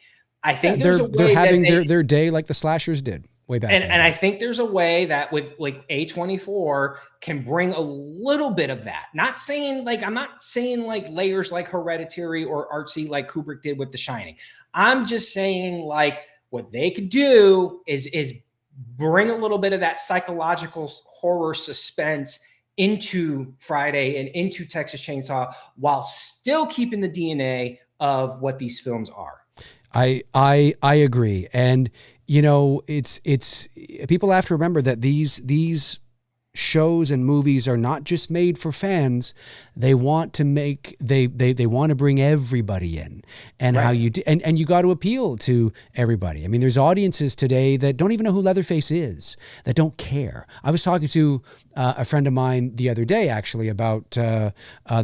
I think they're having their day like the slashers did. way back. And I think there's a way that with like A24 can bring a little bit of that. I'm not saying like layers like Hereditary or artsy like Kubrick did with The Shining. I'm just saying like what they could do is bring a little bit of that psychological horror suspense into Friday and into Texas Chainsaw while still keeping the DNA of what these films are. I agree. And you know, it's people have to remember that these shows and movies are not just made for fans. They want to make they want to bring everybody in, and right. How you do, and you got to appeal to everybody. I mean, there's audiences today that don't even know who Leatherface is, that don't care. I was talking to a friend of mine the other day actually about the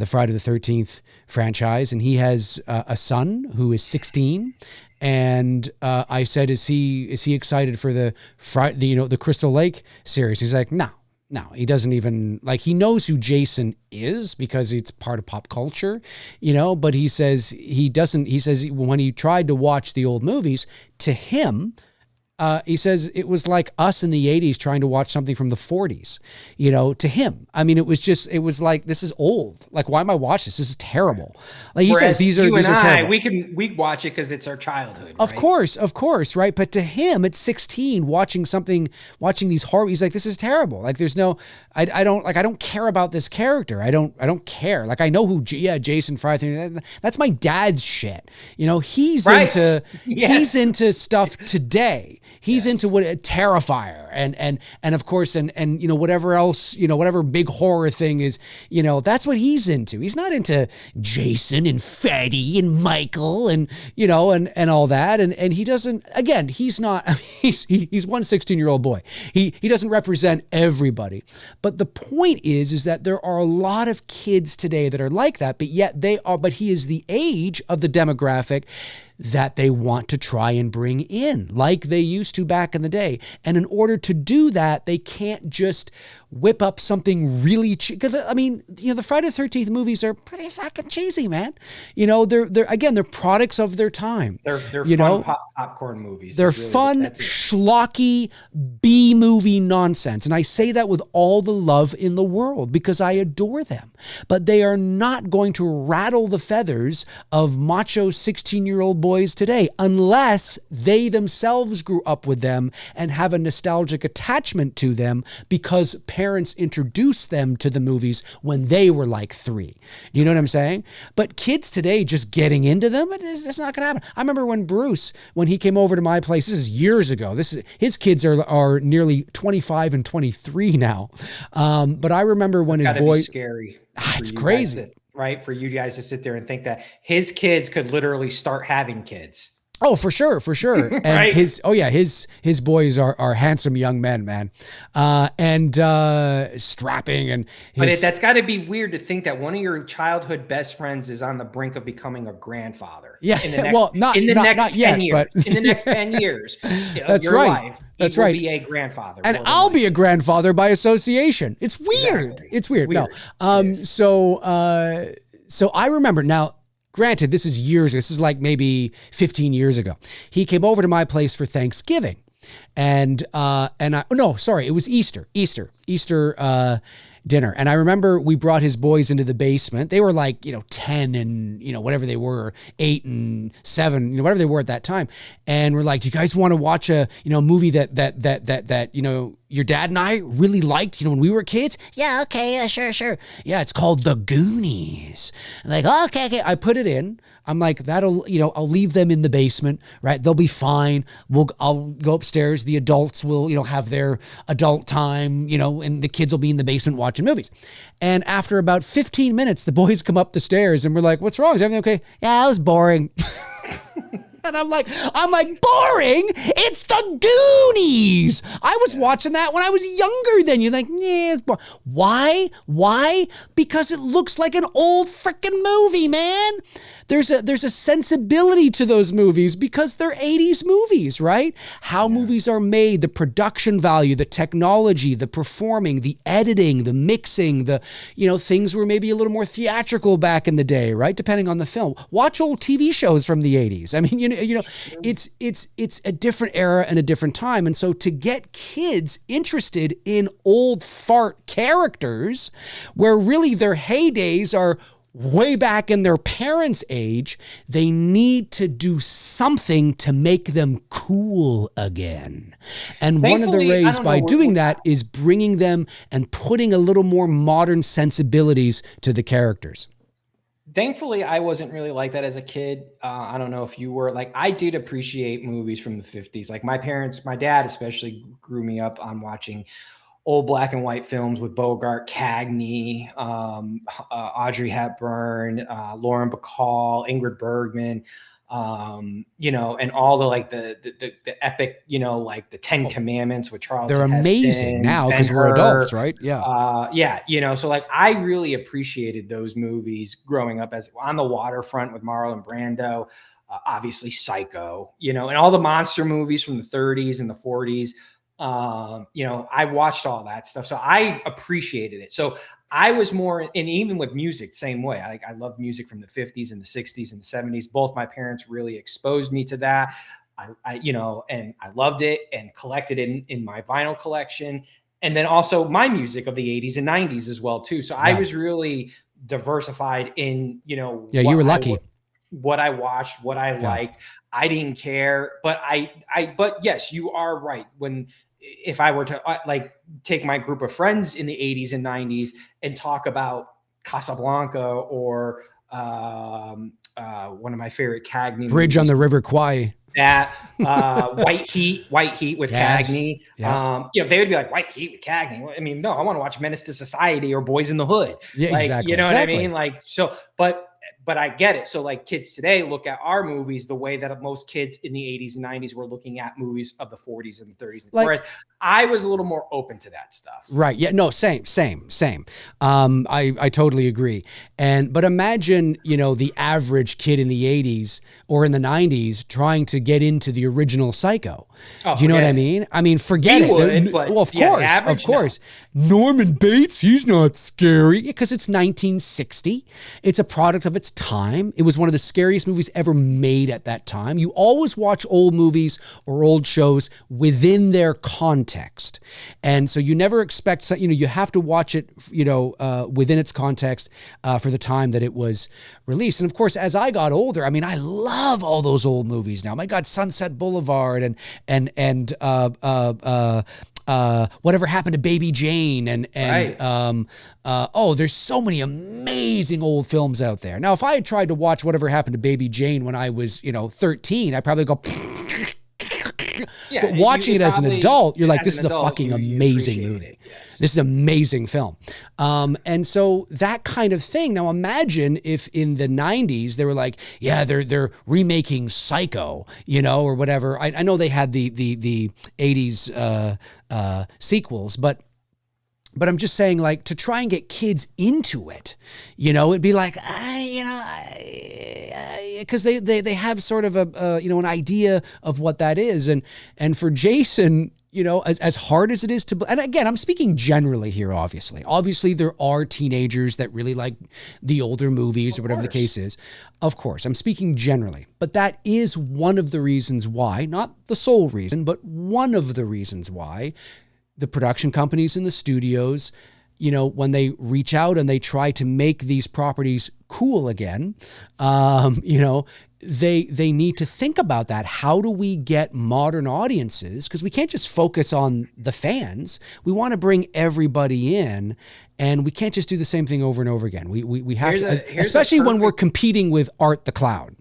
Friday the 13th franchise, and he has a son who is 16. And I said, is he excited for the Crystal Lake series? He's like, no, he doesn't even like, he knows who Jason is because it's part of pop culture, but he says when he tried to watch the old movies, to him, he says it was like us in the 80s trying to watch something from the 40s, to him. I mean, it was like, this is old. Like, why am I watching this? This is terrible. Like he said, these are terrible. We watch it because it's our childhood. Of course, right? But to him at 16, watching these horror, he's like, this is terrible. Like, there's no, I don't care about this character. I don't care. Like, I know who, Jason Friday, that's my dad's shit. He's right. He's into stuff today. He's into what Terrifier and of course and whatever else, whatever big horror thing is, that's what he's into. He's not into Jason and Freddy and Michael and and all that. And he doesn't, again, he's not, he's one 16-year-old boy. He doesn't represent everybody. But the point is that there are a lot of kids today that are like that, but he is the age of the demographic that they want to try and bring in like they used to back in the day. And in order to do that, they can't just whip up something really cheap. I mean, the Friday the 13th movies are pretty fucking cheesy, man. They're products of their time. They're fun popcorn movies. They're really fun, schlocky B-movie nonsense. And I say that with all the love in the world because I adore them. But they are not going to rattle the feathers of macho 16-year-old boys today unless they themselves grew up with them and have a nostalgic attachment to them because parents introduced them to the movies when they were like 3. You know what I'm saying? But kids today just getting into them, it's not going to happen. I remember when Bruce, when he came over to my place, this is years ago. His kids are nearly 25 and 23 now. But I remember when his boy, scary. It's crazy. Right? For you guys to sit there and think that his kids could literally start having kids. Oh, for sure. And right? his boys are handsome young men, man. And strapping and but that's got to be weird to think that one of your childhood best friends is on the brink of becoming a grandfather. Yeah. In the next 10 years. But in the next 10 years. That's your right. Life, that's right. Be a grandfather. And I'll be a grandfather by association. It's weird. Exactly. It's weird. No. So I remember now. Granted, this is years ago. This is like maybe 15 years ago. He came over to my place for Thanksgiving. It was Easter dinner. And I remember we brought his boys into the basement. They were like, 10 and, whatever they were, 8 and 7, whatever they were at that time. And we're like, do you guys want to watch a, movie that your dad and I really liked, when we were kids? Yeah, okay, sure. Yeah, it's called The Goonies. I'm like, okay. I put it in. I'm like, that'll, I'll leave them in the basement, right? They'll be fine. I'll go upstairs. The adults will, have their adult time, and the kids will be in the basement watching movies. And after about 15 minutes, the boys come up the stairs and we're like, what's wrong? Is everything okay? Yeah, it was boring. And I'm like, boring? It's The Goonies. I was watching that when I was younger than you. Like, it's boring. Why? Because it looks like an old freaking movie, man. there's a sensibility to those movies because they're 80s movies, right? How movies are made, the production value, the technology, the performing, the editing, the mixing, the, things were maybe a little more theatrical back in the day, right? Depending on the film. Watch old TV shows from the 80s. I mean, it's a different era and a different time. And so to get kids interested in old fart characters where really their heydays are way back in their parents' age, they need to do something to make them cool again. And one of the ways by doing that is bringing them and putting a little more modern sensibilities to the characters. Thankfully, I wasn't really like that as a kid. I don't know if you were. Like, I did appreciate movies from the 50s. Like, my parents, my dad especially, grew me up on watching old black and white films with Bogart, Cagney, Audrey Hepburn, Lauren Bacall, Ingrid Bergman, and all the like the epic, like the Ten Commandments with Charlton Heston. They're amazing now because we're adults, right? Yeah. So like I really appreciated those movies growing up as On the Waterfront with Marlon Brando, obviously Psycho, and all the monster movies from the 30s and the 40s. I watched all that stuff. So I appreciated it. So I was more, and even with music, same way. I loved music from the 50s and the 60s and the 70s. Both my parents really exposed me to that. And I loved it and collected it in my vinyl collection. And then also my music of the 80s and 90s as well, too. So I was really diversified in, you were lucky. What I watched, what I liked. I didn't care, but but yes, you are right. If I were to take my group of friends in the 80s and 90s and talk about Casablanca or one of my favorite Cagney Bridge movies, on the River Kwai. That White Heat with Cagney. Yeah. They would be like, White Heat with Cagney. Well, I mean, no, I want to watch Menace to Society or Boys in the Hood. Yeah, exactly. You know what I mean? Like, so, but I get it. So like kids today look at our movies the way that most kids in the 80s and 90s were looking at movies of the 40s and the 30s. Whereas I was a little more open to that stuff. Right. Yeah. No, same. I totally agree. But imagine, the average kid in the 80s or in the 90s trying to get into the original Psycho. Do you know what I mean? I mean, forget it. Well, of course. No. Norman Bates, he's not scary because it's 1960. It's a product of its time. It was one of the scariest movies ever made at that time. You always watch old movies or old shows within their context. And so you never expect, you have to watch it, within its context for the time that it was released. And of course, as I got older, I mean, I love all those old movies now. My God, Sunset Boulevard and Whatever Happened to Baby Jane there's so many amazing old films out there. Now, if I had tried to watch Whatever Happened to Baby Jane when I was, 13, I'd probably go, but watching it as an adult, you're like, this is a fucking amazing movie. Yes. This is an amazing film. And so that kind of thing. Now imagine if in the 90s they were like, they're remaking Psycho, or whatever. I know they had the 80s sequels, but I'm just saying, like, to try and get kids into it, it'd be like, because they have sort of an idea of what that is. And for Jason, as hard as it is to, and again, I'm speaking generally here, obviously. Obviously, there are teenagers that really like the older movies or whatever the case is. Of course, I'm speaking generally. But that is one of the reasons why, not the sole reason, but one of the reasons why the production companies and the studios, when they reach out and they try to make these properties cool again, they need to think about that. How do we get modern audiences? Because we can't just focus on the fans. We want to bring everybody in, and we can't just do the same thing over and over again. We have to, especially when we're competing with Art the Clown.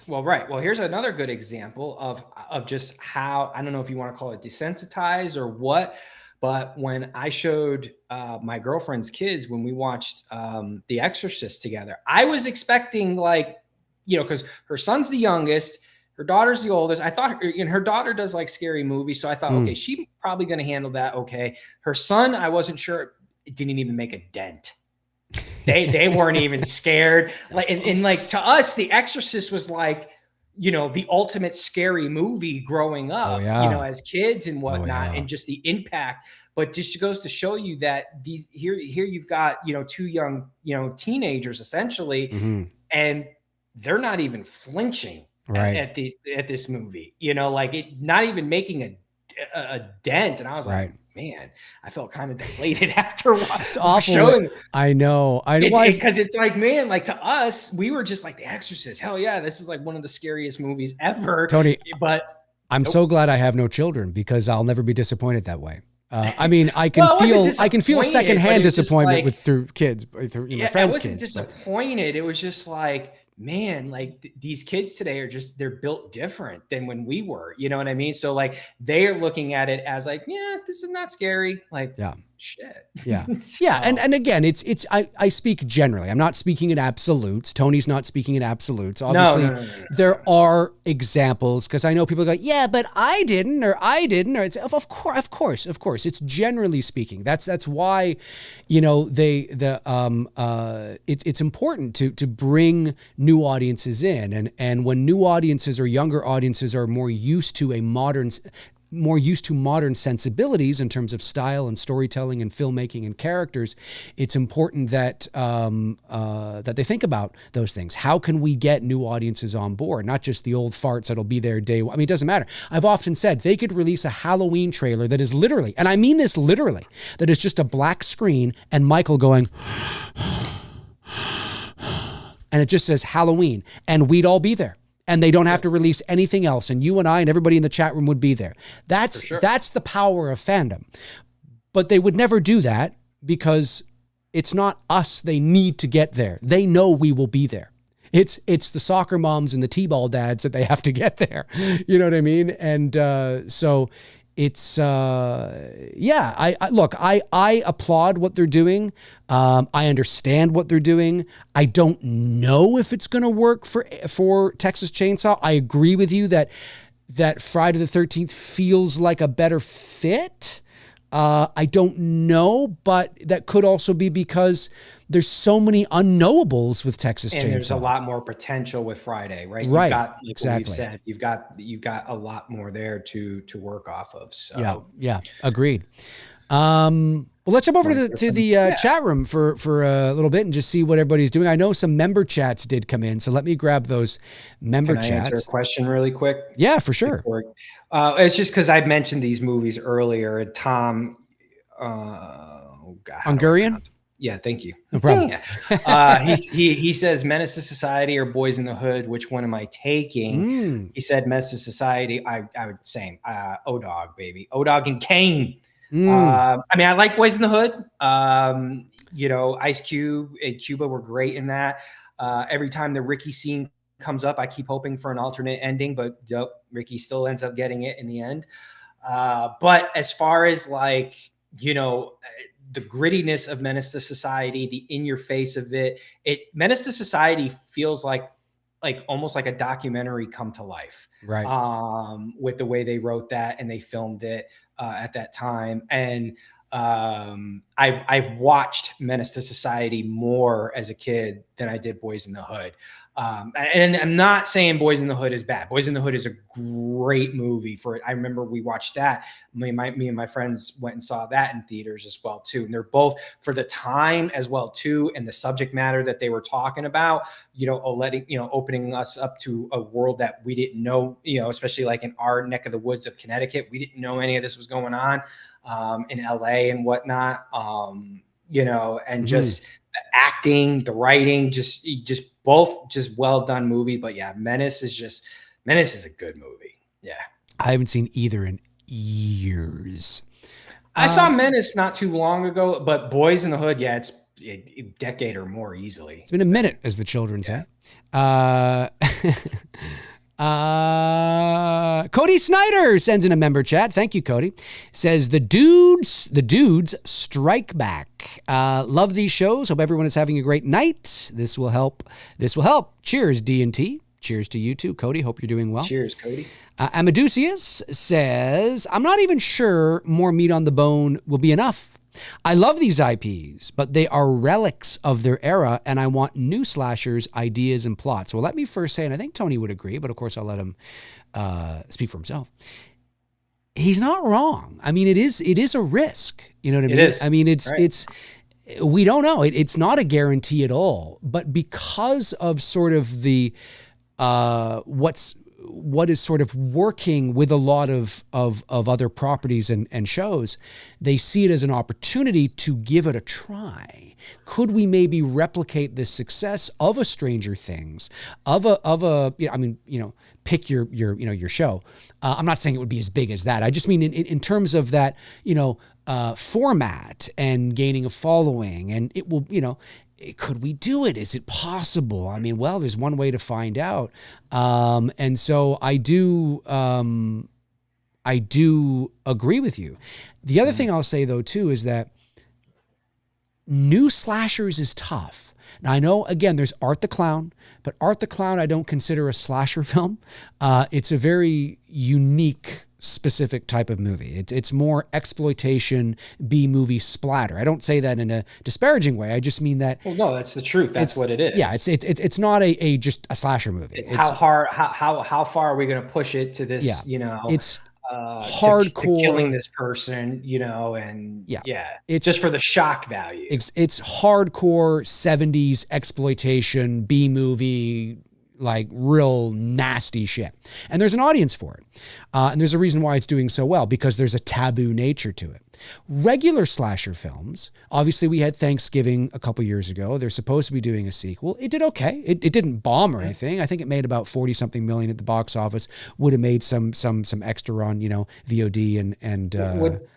Well, right. Well, here's another good example of just how, I don't know if you want to call it desensitized or what, but when I showed my girlfriend's kids, when we watched The Exorcist together, I was expecting because her son's the youngest, her daughter's the oldest. I thought, and her daughter does like scary movies. So I thought, okay, she's probably going to handle that. Okay. Her son, I wasn't sure. It didn't even make a dent. They weren't even scared. Like, and like to us, The Exorcist was like, the ultimate scary movie growing up, as kids and whatnot, and just the impact. But just goes to show you that here you've got, two young, teenagers essentially, and they're not even flinching at this movie, like it not even making a dent. And I was like, man, I felt kind of deflated after it's awful. I know. Because it's like, man, like to us, we were just like The Exorcist. Hell yeah, this is like one of the scariest movies ever. Tony, but I'm so glad I have no children, because I'll never be disappointed that way. I mean, I can feel secondhand disappointment through kids, through my friends' kids. I wasn't disappointed. It was just like, man, like these kids today they're built different than when we were, you know what I mean? So like they're looking at it as like, yeah, this is not scary. Like, shit. Yeah. Yeah. And again, I speak generally. I'm not speaking in absolutes. Tony's not speaking in absolutes. Obviously, no. There are examples, because I know people go, yeah, but I didn't, or it's of course. It's generally speaking. That's why, it's important to bring new audiences in. And when new audiences or younger audiences are more used to modern sensibilities in terms of style and storytelling and filmmaking and characters, it's important that that they think about those things. How can we get new audiences on board? Not just the old farts that'll be there day one. I mean, it doesn't matter. I've often said they could release a Halloween trailer that is literally, and I mean this literally, that is just a black screen and Michael going, and it just says Halloween, and we'd all be there. And they don't have to release anything else. And you and I and everybody in the chat room would be there. That's the power of fandom. But they would never do that, because it's not us they need to get there. They know we will be there. It's the soccer moms and the T-ball dads that they have to get there. You know what I mean? And so it's I applaud what they're doing. I understand what they're doing. I don't know if it's going to work for Texas Chainsaw. I agree with you that Friday the 13th feels like a better fit. I don't know, but that could also be because there's so many unknowables with Texas Chainsaw. And there's a lot more potential with Friday, right? Right. You've got, exactly. What you've said, you've got a lot more there to work off of. So yeah, agreed. Well, let's jump over to the chat room for a little bit and just see what everybody's doing. I know some member chats did come in, so let me grab those member chats. Can I answer a question really quick? Yeah, for sure. It's just because I mentioned these movies earlier. And Tom, Hungarian? Yeah, thank you. No problem. He says Menace to Society or Boys in the Hood. Which one am I taking? He said Menace to Society. I would say O-Dog, baby. O-Dog and Kane. I mean, I like Boys in the Hood. Ice Cube and Cuba were great in that. Every time the Ricky scene comes up, I keep hoping for an alternate ending, but Ricky still ends up getting it in the end. But as far as like, the grittiness of Menace to Society, the in-your-face of it, Menace to Society feels like almost like a documentary come to life, right? With the way they wrote that and they filmed it at that time. And I've watched Menace to Society more as a kid than I did Boys in the Hood. And I'm not saying Boys in the Hood is bad. Boys in the Hood is a great movie for it. I remember we watched that. Me and my friends went and saw that in theaters as well too. And they're both for the time as well too, and the subject matter that they were talking about. Opening us up to a world that we didn't know. Especially like in our neck of the woods of Connecticut, we didn't know any of this was going on in LA and whatnot. And just the acting, the writing, just both just well done movie. But yeah, Menace is a good movie. Yeah. I haven't seen either in years. I saw Menace not too long ago, but Boys in the Hood, yeah, it's a decade or more easily. It's been a minute, as the children say. Cody Snyder sends in a member chat. Thank you, Cody. Says the dudes strike back. Love these shows. Hope everyone is having a great night. This will help. Cheers, D&T. Cheers to you too, Cody. Hope you're doing well. Cheers, Cody. Amadusius says, I'm not even sure more meat on the bone will be enough. I love these IPs, but they are relics of their era, and I want new slashers, ideas, and plots. Well, let me first say, and I think Tony would agree, but of course I'll let him speak for himself. He's not wrong. I mean, it is a risk. You know what I mean? It is. I mean, Right. it's we don't know. It's not a guarantee at all. But because of sort of the what is sort of working with a lot of other properties and shows, they see it as an opportunity to give it a try. Could we maybe replicate the success of a Stranger Things, of a you know, I mean, you know, pick your your show. I'm not saying it would be as big as that. I just mean in terms of that, you know, format and gaining a following, and it will, you know, could we do it? Is it possible? I mean, well, there's one way to find out. And so I do agree with you. The other thing I'll say though, too, is that new slashers is tough. Now, I know, again, there's Art the Clown, but Art the Clown I don't consider a slasher film. It's a very unique, specific type of movie. It's more exploitation, B-movie splatter. I don't say that in a disparaging way. I just mean that. Well, no, that's the truth. That's what it is. Yeah, it's not a just a slasher movie. How far are we going to push it to this? Yeah, you know, it's hardcore, to killing this person, you know, and it's just for the shock value. It's hardcore 70s exploitation, B-movie, like real nasty shit. And there's an audience for it. And there's a reason why it's doing so well, because there's a taboo nature to it. Regular slasher films, obviously we had Thanksgiving a couple years ago. They're supposed to be doing a sequel. It did okay. It didn't bomb or anything. I think it made about 40 something million at the box office. Would have made some extra on, you know, VOD and would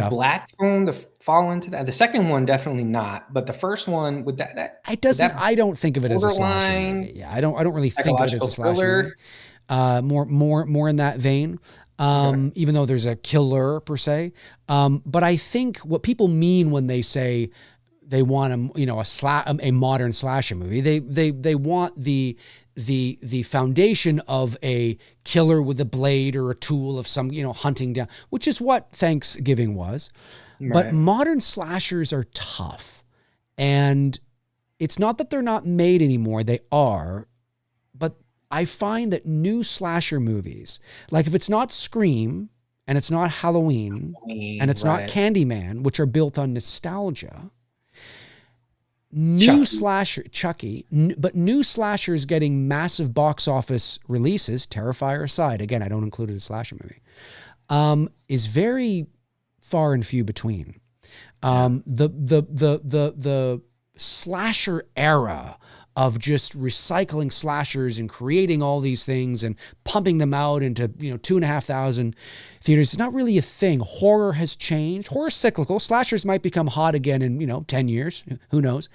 Black Phone fall into that? The second one definitely not, but the first one would that it doesn't. I don't think of it as a slasher movie. Yeah, I don't really think of it as a slasher movie. More in that vein. Even though there's a killer per se. But I think what people mean when they say they want a modern slasher movie, they want the foundation of a killer with a blade or a tool of some, you know, hunting down, which is what Thanksgiving was. Right. But modern slashers are tough. And it's not that they're not made anymore. They are. But I find that new slasher movies, like if it's not Scream and it's not Halloween and it's not Candyman, which are built on nostalgia, new slashers getting massive box office releases, Terrifier aside, again, I don't include it as a slasher movie, is very far and few between. The slasher era of just recycling slashers and creating all these things and pumping them out into, you know, 2,500 theaters. It's not really a thing. Horror has changed. Horror's cyclical. Slashers might become hot again in, you know, 10 years. Who knows?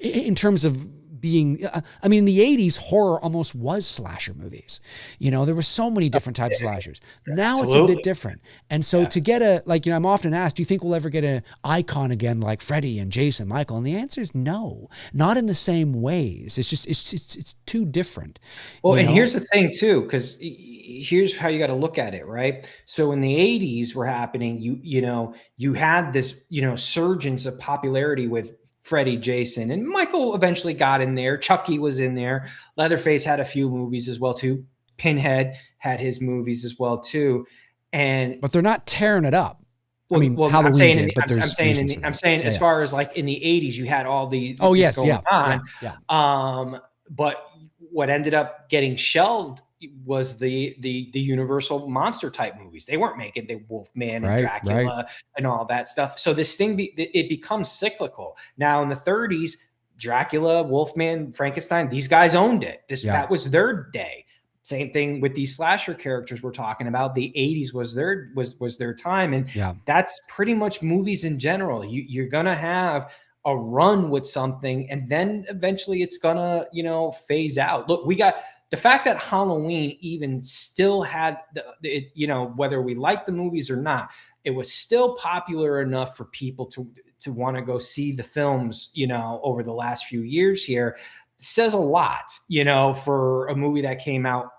In terms of being, I mean, in the 80s, horror almost was slasher movies. You know, there were so many different types of slashers. Now it's a bit different. And so to get you know, I'm often asked, do you think we'll ever get an icon again like Freddy and Jason, Michael? And the answer is no, not in the same ways. It's just, it's too different. Well, and here's the thing too, because here's how you got to look at it, right? So in the 80s were happening, you know, you had this, you know, surgence of popularity with Freddy, Jason, and Michael eventually got in there. Chucky was in there. Leatherface had a few movies as well too. Pinhead had his movies as well too. But they're not tearing it up. Well, I mean, Halloween did, but I'm saying as far as like in the 80s, you had all these going on. But what ended up getting shelved was the Universal monster type movies. They weren't making the Wolfman and Dracula and all that stuff. So this thing it becomes cyclical. Now in the 30s, Dracula, Wolfman, Frankenstein, these guys owned it. That was their day. Same thing with these slasher characters we're talking about. The 80s was their time, and that's pretty much movies in general. You're gonna have a run with something, and then eventually it's gonna, you know, phase out. Look, we got the fact that Halloween even still had you know, whether we like the movies or not, it was still popular enough for people to want to go see the films, you know, over the last few years here. Says a lot, you know, for a movie that came out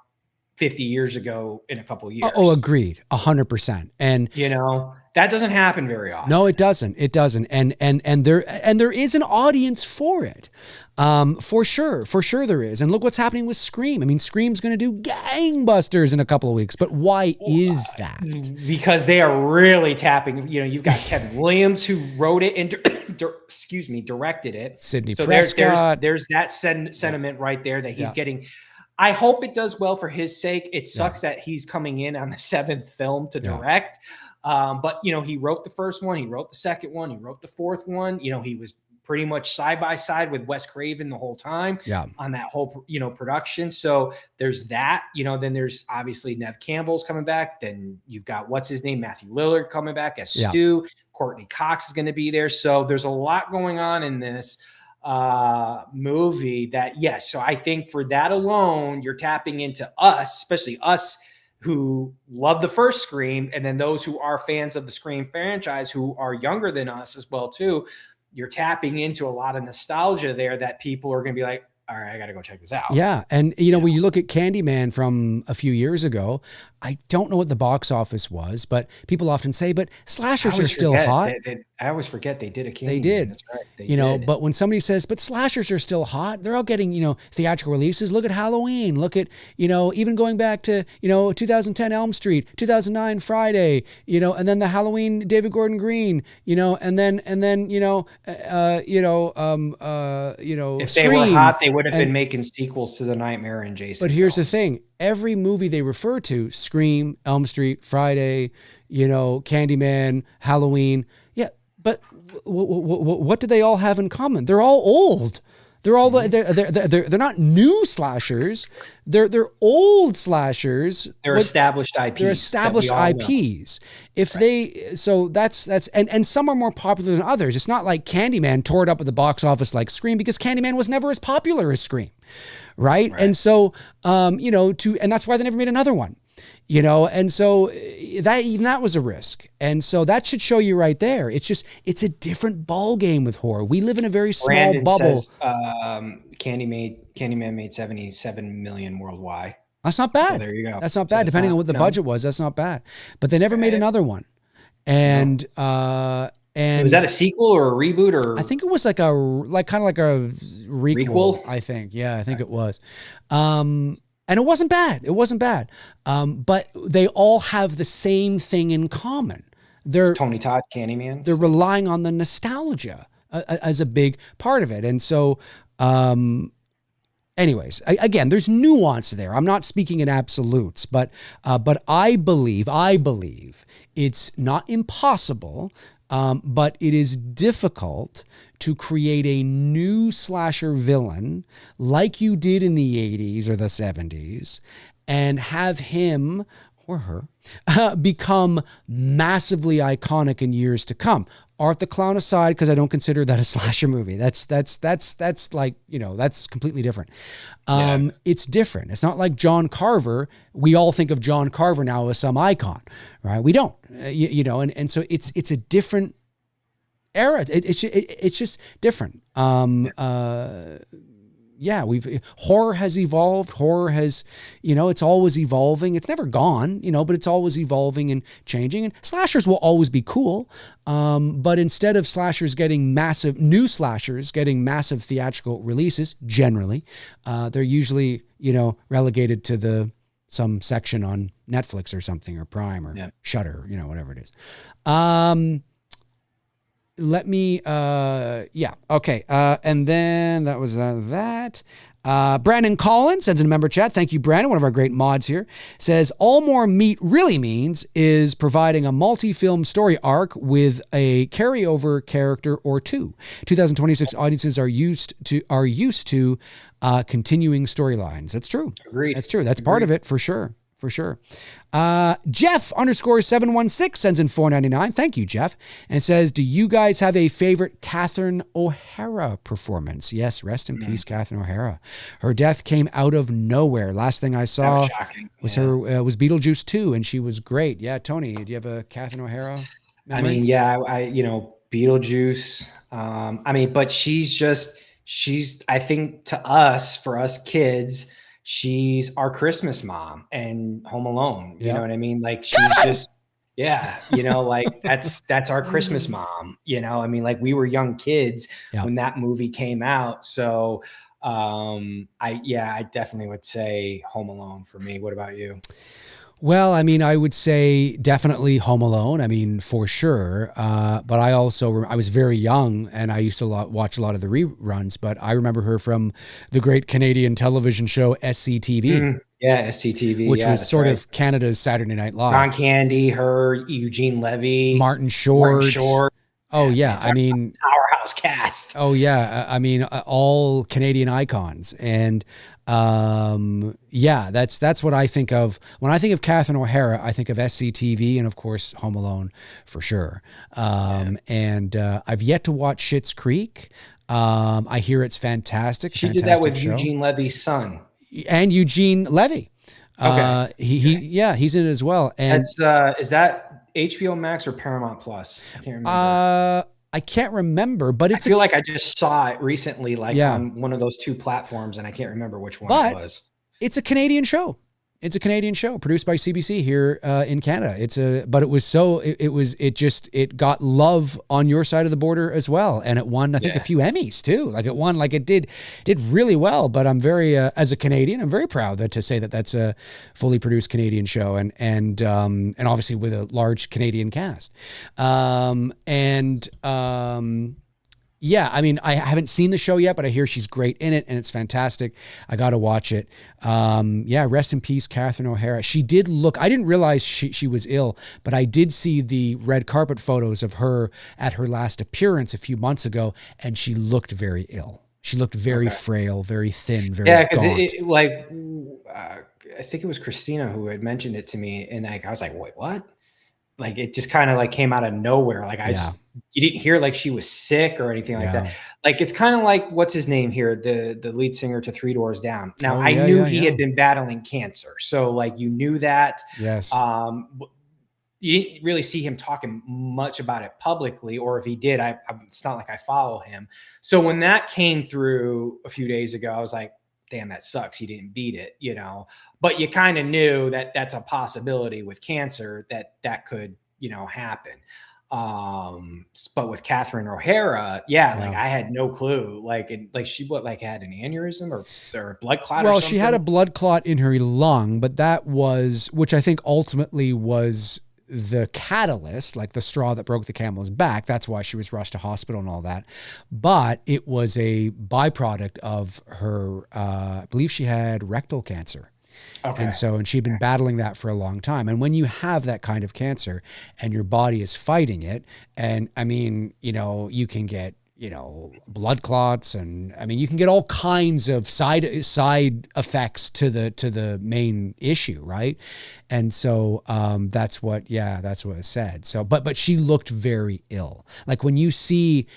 50 years ago in a couple of years. Oh, agreed. 100%. And you know, That doesn't happen very often. No, it doesn't. It doesn't. And there is an audience for it. For sure there is. And look what's happening with Scream. I mean, Scream's going to do gangbusters in a couple of weeks, but why is that? Because they are really tapping, you've got Kevin Williams who wrote it and directed it. Sidney Prescott. There's that sentiment right there that he's getting. I hope it does well for his sake. It sucks that he's coming in on the 7th film to direct. But he wrote the first one, he wrote the second one, he wrote the fourth one. He was pretty much side by side with Wes Craven the whole time on that whole, production. So there's that, then there's obviously Nev Campbell's coming back. Then you've got, what's his name? Matthew Lillard coming back as Stu. Courtney Cox is going to be there. So there's a lot going on in this movie that, yes. So I think for that alone, you're tapping into us, especially us who love the first Scream. And then those who are fans of the Scream franchise who are younger than us as well, too. You're tapping into a lot of nostalgia there that people are going to be like, all right, I got to go check this out. Yeah. And, when you look at Candyman from a few years ago, I don't know what the box office was, but people often say, but slashers are still hot. I always forget they did a Candyman. They did. That's right. They did. But when somebody says, but slashers are still hot, they're all getting, theatrical releases. Look at Halloween. Look at, even going back to, 2010 Elm Street, 2009 Friday, and then the Halloween David Gordon Green, and then if Scream, they were hot, they would have been making sequels to The Nightmare and Jason. But here's the thing. Every movie they refer to, Scream, Elm Street, Friday, Candyman, Halloween. Yeah, but what do they all have in common? They're all old. They're all they're not new slashers. They're old slashers. They're established IPs. They're established IPs. If so that's and some are more popular than others. It's not like Candyman tore it up at the box office like Scream, because Candyman was never as popular as Scream. Right. And so, and that's why they never made another one, and so that was a risk. And so that should show you right there. It's a different ball game with horror. We live in a very small bubble. Says, Candyman made 77 million worldwide. That's not bad. So there you go. That's not bad. Depending on what the budget was, that's not bad, but they never made another one. And, and was that a sequel or a reboot, or I think it was kind of like a requel. I think. Yeah, I think it was. And it wasn't bad. It wasn't bad. But they all have the same thing in common. They're Tony Todd, Candyman. They're relying on the nostalgia as a big part of it. And so, anyways, again, there's nuance there. I'm not speaking in absolutes, but I believe it's not impossible. But it is difficult to create a new slasher villain like you did in the 80s or the 70s and have him or her become massively iconic in years to come. Art the Clown aside, because I don't consider that a slasher movie. That's like, that's completely different. It's different. It's not like John Carver. We all think of John Carver now as some icon, right? We don't, and so it's a different era. It's just different. Horror has evolved. Horror has, it's always evolving. It's never gone, but it's always evolving and changing. And slashers will always be cool. But instead of new slashers getting massive theatrical releases, generally, they're usually, relegated to some section on Netflix or something, or Prime or Shudder, whatever it is. Let me, okay. And then that was that. Brandon Collins sends in a member chat. Thank you, Brandon, one of our great mods here. Says, all more meat really means is providing a multi-film story arc with a carryover character or two. 2026 audiences are used to continuing storylines. That's true. Agreed. That's true. That's part of it for sure. For sure. Jeff _716 sends in $4.99. Thank you, Jeff. And says, do you guys have a favorite Catherine O'Hara performance? Yes, rest in peace, Catherine O'Hara. Her death came out of nowhere. Last thing I saw was her was Beetlejuice 2, and she was great. Yeah, Tony, do you have a Catherine O'Hara memory? I mean, Beetlejuice. But she's I think for us kids, she's our Christmas mom and Home Alone. You know what I mean? Like she's just Yeah, like that's our Christmas mom, I mean, like we were young kids Yeah. when that movie came out. So I definitely would say Home Alone for me. What about you? Well, I mean, I would say definitely Home Alone. I mean, for sure. But I also, I was very young and I used to watch a lot of the reruns, but I remember her from the great Canadian television show SCTV, Yeah, SCTV. which Yeah, was that's sort right. of Canada's Saturday Night Live. John Candy, her, Eugene Levy, Martin Martin Short. Short. Oh, Yeah, yeah. man, I mean, powerhouse cast. oh, yeah. I mean, all Canadian icons. And yeah, that's what I think of. When I think of Catherine O'Hara, I think of SCTV and, of course, Home Alone for sure. And I've yet to watch Schitt's Creek. I hear it's fantastic. She did that with show. Eugene Levy's son. And Eugene Levy. Okay. He's in it as well. And that's is that HBO Max or Paramount Plus? I can't remember. I can't remember, but I feel like I just saw it recently, like Yeah. on one of those two platforms, and I can't remember which one But it was. it's a Canadian show. It's a Canadian show produced by CBC here in Canada. But it was it got love on your side of the border as well, and it won I think a few Emmys too. Like it did really well. But I'm very as a Canadian, I'm very proud to say that that's a fully produced Canadian show, and obviously with a large Canadian cast, yeah, I mean, I haven't seen the show yet, but I hear she's great in it and it's fantastic. I got to watch it. Yeah, rest in peace, Catherine O'Hara. She did look, I didn't realize she was ill, but I did see the red carpet photos of her at her last appearance a few months ago, and she looked very ill. She looked very frail, very thin, very because I think it was Christina who had mentioned it to me, and I was like, wait, what? Like it just kind of like came out of nowhere. Like you didn't hear like she was sick or anything like that. Like it's kind of like what's his name here, the lead singer to Three Doors Down. Now I knew he had been battling cancer, so like you knew that. Yes. You didn't really see him talking much about it publicly, or if he did, it's not like I follow him. So when that came through a few days ago, I was like, damn, that sucks. He didn't beat it, but you kind of knew that that's a possibility with cancer that could, happen. But with Catherine O'Hara, like I had no clue. Like she had an aneurysm or a blood clot. Well, or something? She had a blood clot in her lung, but which I think ultimately was the catalyst, like the straw that broke the camel's back. That's why she was rushed to hospital and all that. But it was a byproduct of her, I believe she had rectal cancer. Okay. And she'd been battling that for a long time. And when you have that kind of cancer and your body is fighting it, and I mean, you can get, blood clots, and I mean, you can get all kinds of side effects to the main issue, right? And so that's what is said. So, but she looked very ill. Like when you see,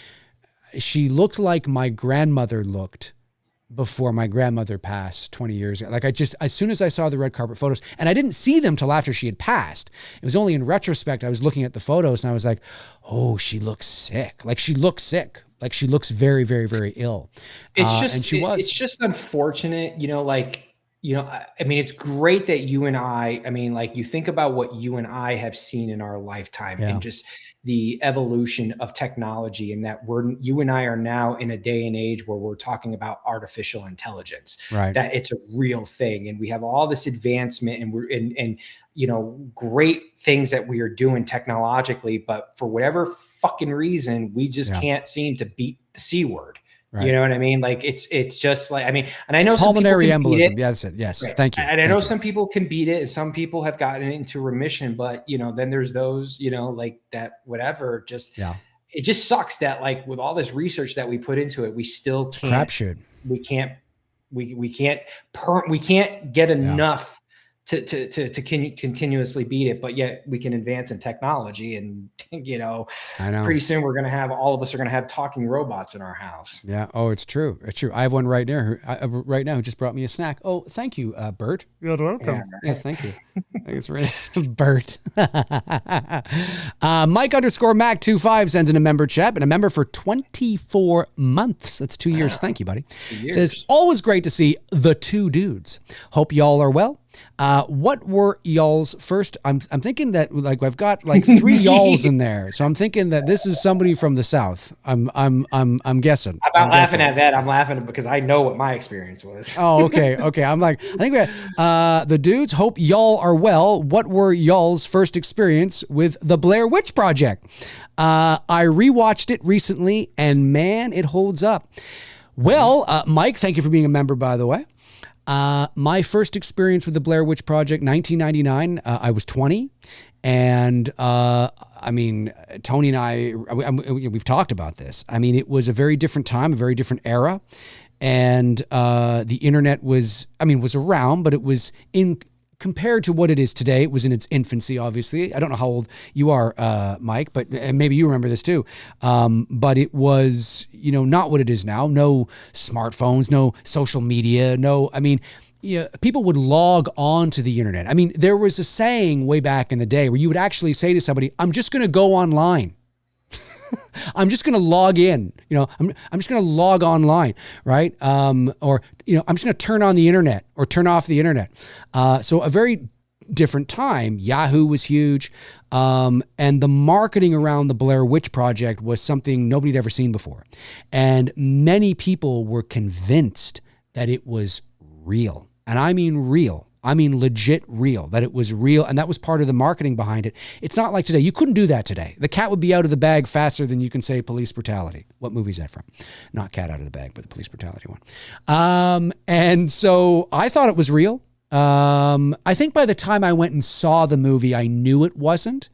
she looked like my grandmother looked before my grandmother passed 20 years ago. Like as soon as I saw the red carpet photos, and I didn't see them till after she had passed. It was only in retrospect I was looking at the photos and I was like, oh, she looks sick. Like she looks sick. Like she looks very, very, very ill. And she was. It's just unfortunate, I mean, it's great that you and I mean, like you think about what you and I have seen in our lifetime and just the evolution of technology, and that you and I are now in a day and age where we're talking about artificial intelligence, right? That it's a real thing. And we have all this advancement and great things that we are doing technologically, but for whatever fucking reason, we just can't seem to beat the C word. Right. You know what I mean? Like it's just like, I mean, and I know pulmonary embolism. That's it. Yes. Right. Thank you. And I know some people can beat it and some people have gotten into remission, but then there's those, like that, whatever, it just sucks that like with all this research that we put into it, we still can't, crapshoot. We can't get enough to continuously beat it, but yet we can advance in technology, and I know pretty soon all of us are going to have talking robots in our house. Yeah. Oh, it's true. It's true. I have one right now who just brought me a snack. Oh, thank you, Bert. You're welcome. Yeah, right. Yes, thank you. Thanks, Bert. Mike_Mac25 sends in a member chat, and a member for 24 months. That's 2 years. Thank you, buddy. Says, always great to see the two dudes. Hope y'all are well. What were y'all's first? I'm thinking that like I've got like 3 y'alls in there, so I'm thinking that this is somebody from the South. I'm guessing. I'm not laughing at that. I'm laughing because I know what my experience was. Oh, okay. I'm like, I think the dudes. Hope y'all are well. What were y'all's first experience with the Blair Witch Project? I rewatched it recently, and man, it holds up. Well, Mike, thank you for being a member, by the way. My first experience with the Blair Witch Project, 1999, I was 20. And, I mean, Tony and we've talked about this. I mean, it was a very different time, a very different era. And, the internet was around, but it was compared to what it is today, it was in its infancy, obviously. I don't know how old you are, Mike, but maybe you remember this too. But it was, not what it is now. No smartphones, no social media, people would log on to the internet. I mean, there was a saying way back in the day where you would actually say to somebody, I'm just going to go online. I'm just going to log in, I'm just going to log online, right? Or, I'm just going to turn on the internet or turn off the internet. So a very different time. Yahoo was huge. And the marketing around the Blair Witch Project was something nobody had ever seen before. And many people were convinced that it was real. And I mean real. I mean legit real, that it was real, and that was part of the marketing behind it. It's not like today. You couldn't do that today. The cat would be out of the bag faster than you can say police brutality. What movie is that from? Not Cat Out of the Bag, but the police brutality one. And so I thought it was real. I think by the time I went and saw the movie, I knew it wasn't.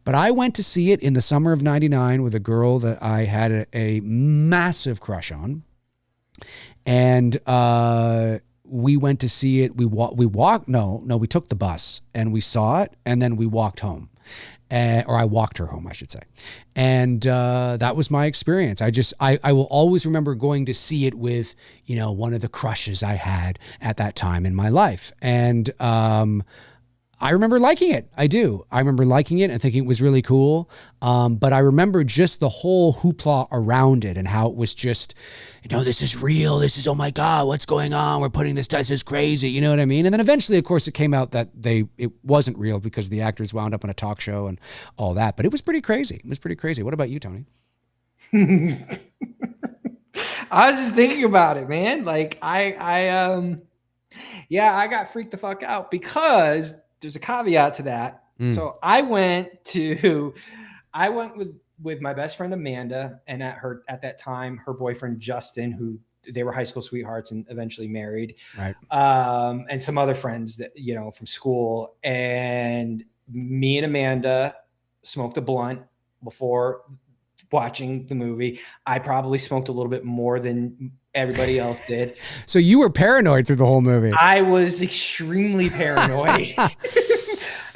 But I went to see it in the summer of 99 with a girl that I had a massive crush on. And we went to see it. We took the bus and we saw it, and then we walked home, or I walked her home, I should say. And that was my experience. I will always remember going to see it with, one of the crushes I had at that time in my life. And I remember liking it. I do. I remember liking it and thinking it was really cool. But I remember just the whole hoopla around it and how it was just, this is real. This is, oh my God, what's going on? We're putting this is crazy. You know what I mean? And then eventually, of course, it came out that it wasn't real because the actors wound up on a talk show and all that. But it was pretty crazy. It was pretty crazy. What about you, Tony? I was just thinking about it, man. Like I got freaked the fuck out because there's a caveat to that. So I went with my best friend Amanda, and at that time her boyfriend Justin, who they were high school sweethearts and eventually married, right? And some other friends that from school. And me and Amanda smoked a blunt before watching the movie. I probably smoked a little bit more than everybody else did. So you were paranoid through the whole movie. I was extremely paranoid.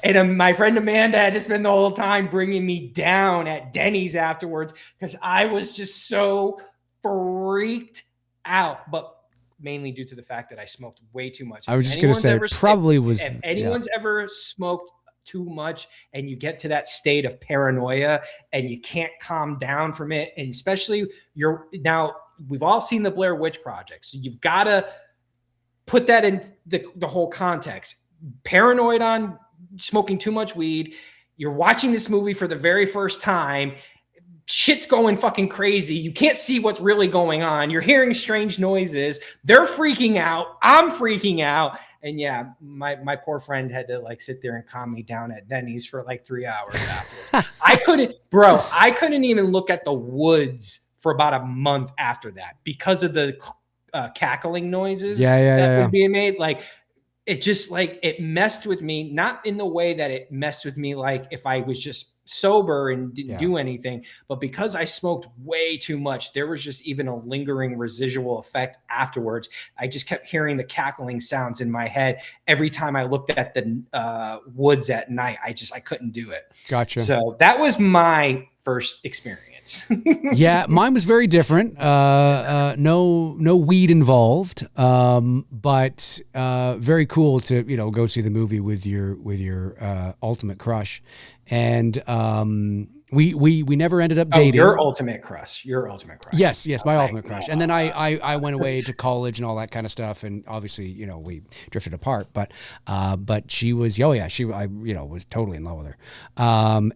And my friend Amanda had to spend the whole time bringing me down at Denny's afterwards because I was just so freaked out, but mainly due to the fact that I smoked way too much. I was just going to say, if anyone's ever smoked too much and you get to that state of paranoia and you can't calm down from it, and especially we've all seen the Blair Witch Project, so you've got to put that in the whole context. Paranoid on smoking too much weed. You're watching this movie for the very first time. Shit's going fucking crazy. You can't see what's really going on. You're hearing strange noises. They're freaking out. I'm freaking out. And yeah, my poor friend had to sit there and calm me down at Denny's for 3 hours afterwards. I couldn't even look at the woods for about a month after that because of the cackling noises that was being made. It just it messed with me, not in the way that it messed with me if I was just sober and didn't do anything, but because I smoked way too much, there was just even a lingering residual effect afterwards. I just kept hearing the cackling sounds in my head every time I looked at the woods at night. I couldn't do it. Gotcha. So that was my first experience. Yeah, mine was very different. No weed involved, but very cool to go see the movie with your ultimate crush. And We never ended up Oh, dating. your ultimate crush. Your ultimate crush. Yes, my ultimate crush. And then I went away to college and all that kind of stuff, and obviously, we drifted apart. But she was, I was totally in love with her.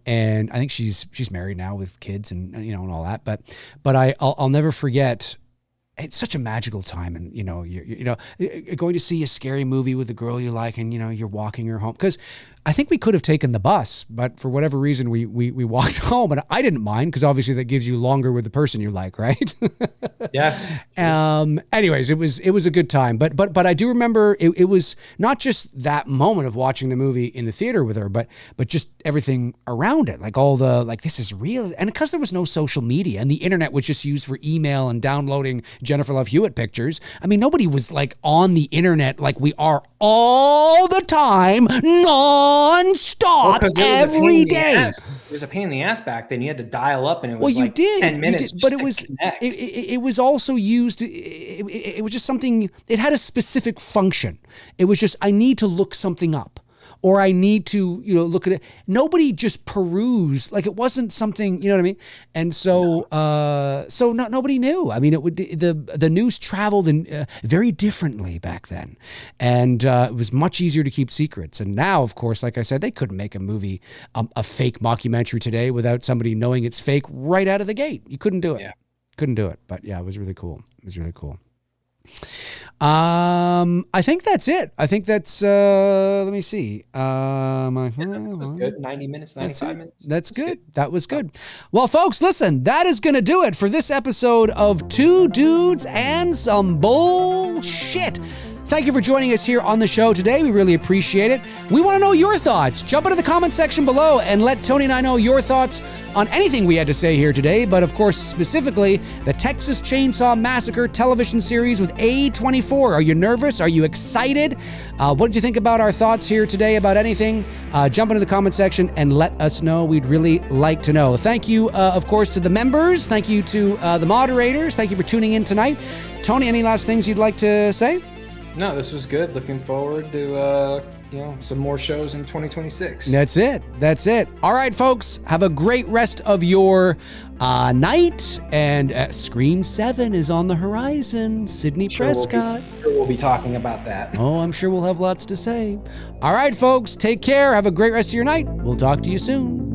And I think she's married now with kids and and all that. But I'll never forget. It's such a magical time, and you're going to see a scary movie with the girl you like, and you're walking her home, because I think we could have taken the bus, but for whatever reason we walked home, and I didn't mind, because obviously that gives you longer with the person you like, right? Yeah. Anyways, it was a good time, but I do remember it was not just that moment of watching the movie in the theater with her, but just everything around it, like all the this is real, and because there was no social media and the internet was just used for email and downloading Jennifer Love Hewitt pictures. I mean, nobody was like on the internet like we are all the time, non-stop, every day. It was a pain in the ass back then. You had to dial up, and it was well, you like did, 10 minutes. But it was also used. It was just something. It had a specific function. It was just, I need to look something up, or I need to, look at it. Nobody just perused, like it wasn't something, you know what I mean? And so, nobody knew. I mean, the news traveled in very differently back then, and it was much easier to keep secrets. And now, of course, like I said, they couldn't make a movie, a fake mockumentary today without somebody knowing it's fake right out of the gate. You couldn't do it. Yeah. Couldn't do it. But yeah, it was really cool. I think that's it. I think that's let me see. That was good. 90 minutes, 95 minutes. That's good. That was good. Well, folks, listen, that is going to do it for this episode of Two Dudes and Some Bullshit. Thank you for joining us here on the show today. We really appreciate it. We want to know your thoughts. Jump into the comment section below and let Tony and I know your thoughts on anything we had to say here today, but of course, specifically the Texas Chainsaw Massacre television series with A24. Are you nervous? Are you excited? What did you think about our thoughts here today about anything? Jump into the comment section and let us know. We'd really like to know. Thank you, of course, to the members. Thank you to the moderators. Thank you for tuning in tonight. Tony, any last things you'd like to say? No, this was good. Looking forward to some more shows in 2026. That's it. All right, folks, have a great rest of your night. And Scream 7 is on the horizon. Sidney Prescott. We'll be talking about that. Oh, I'm sure we'll have lots to say. All right, folks, take care. Have a great rest of your night. We'll talk to you soon.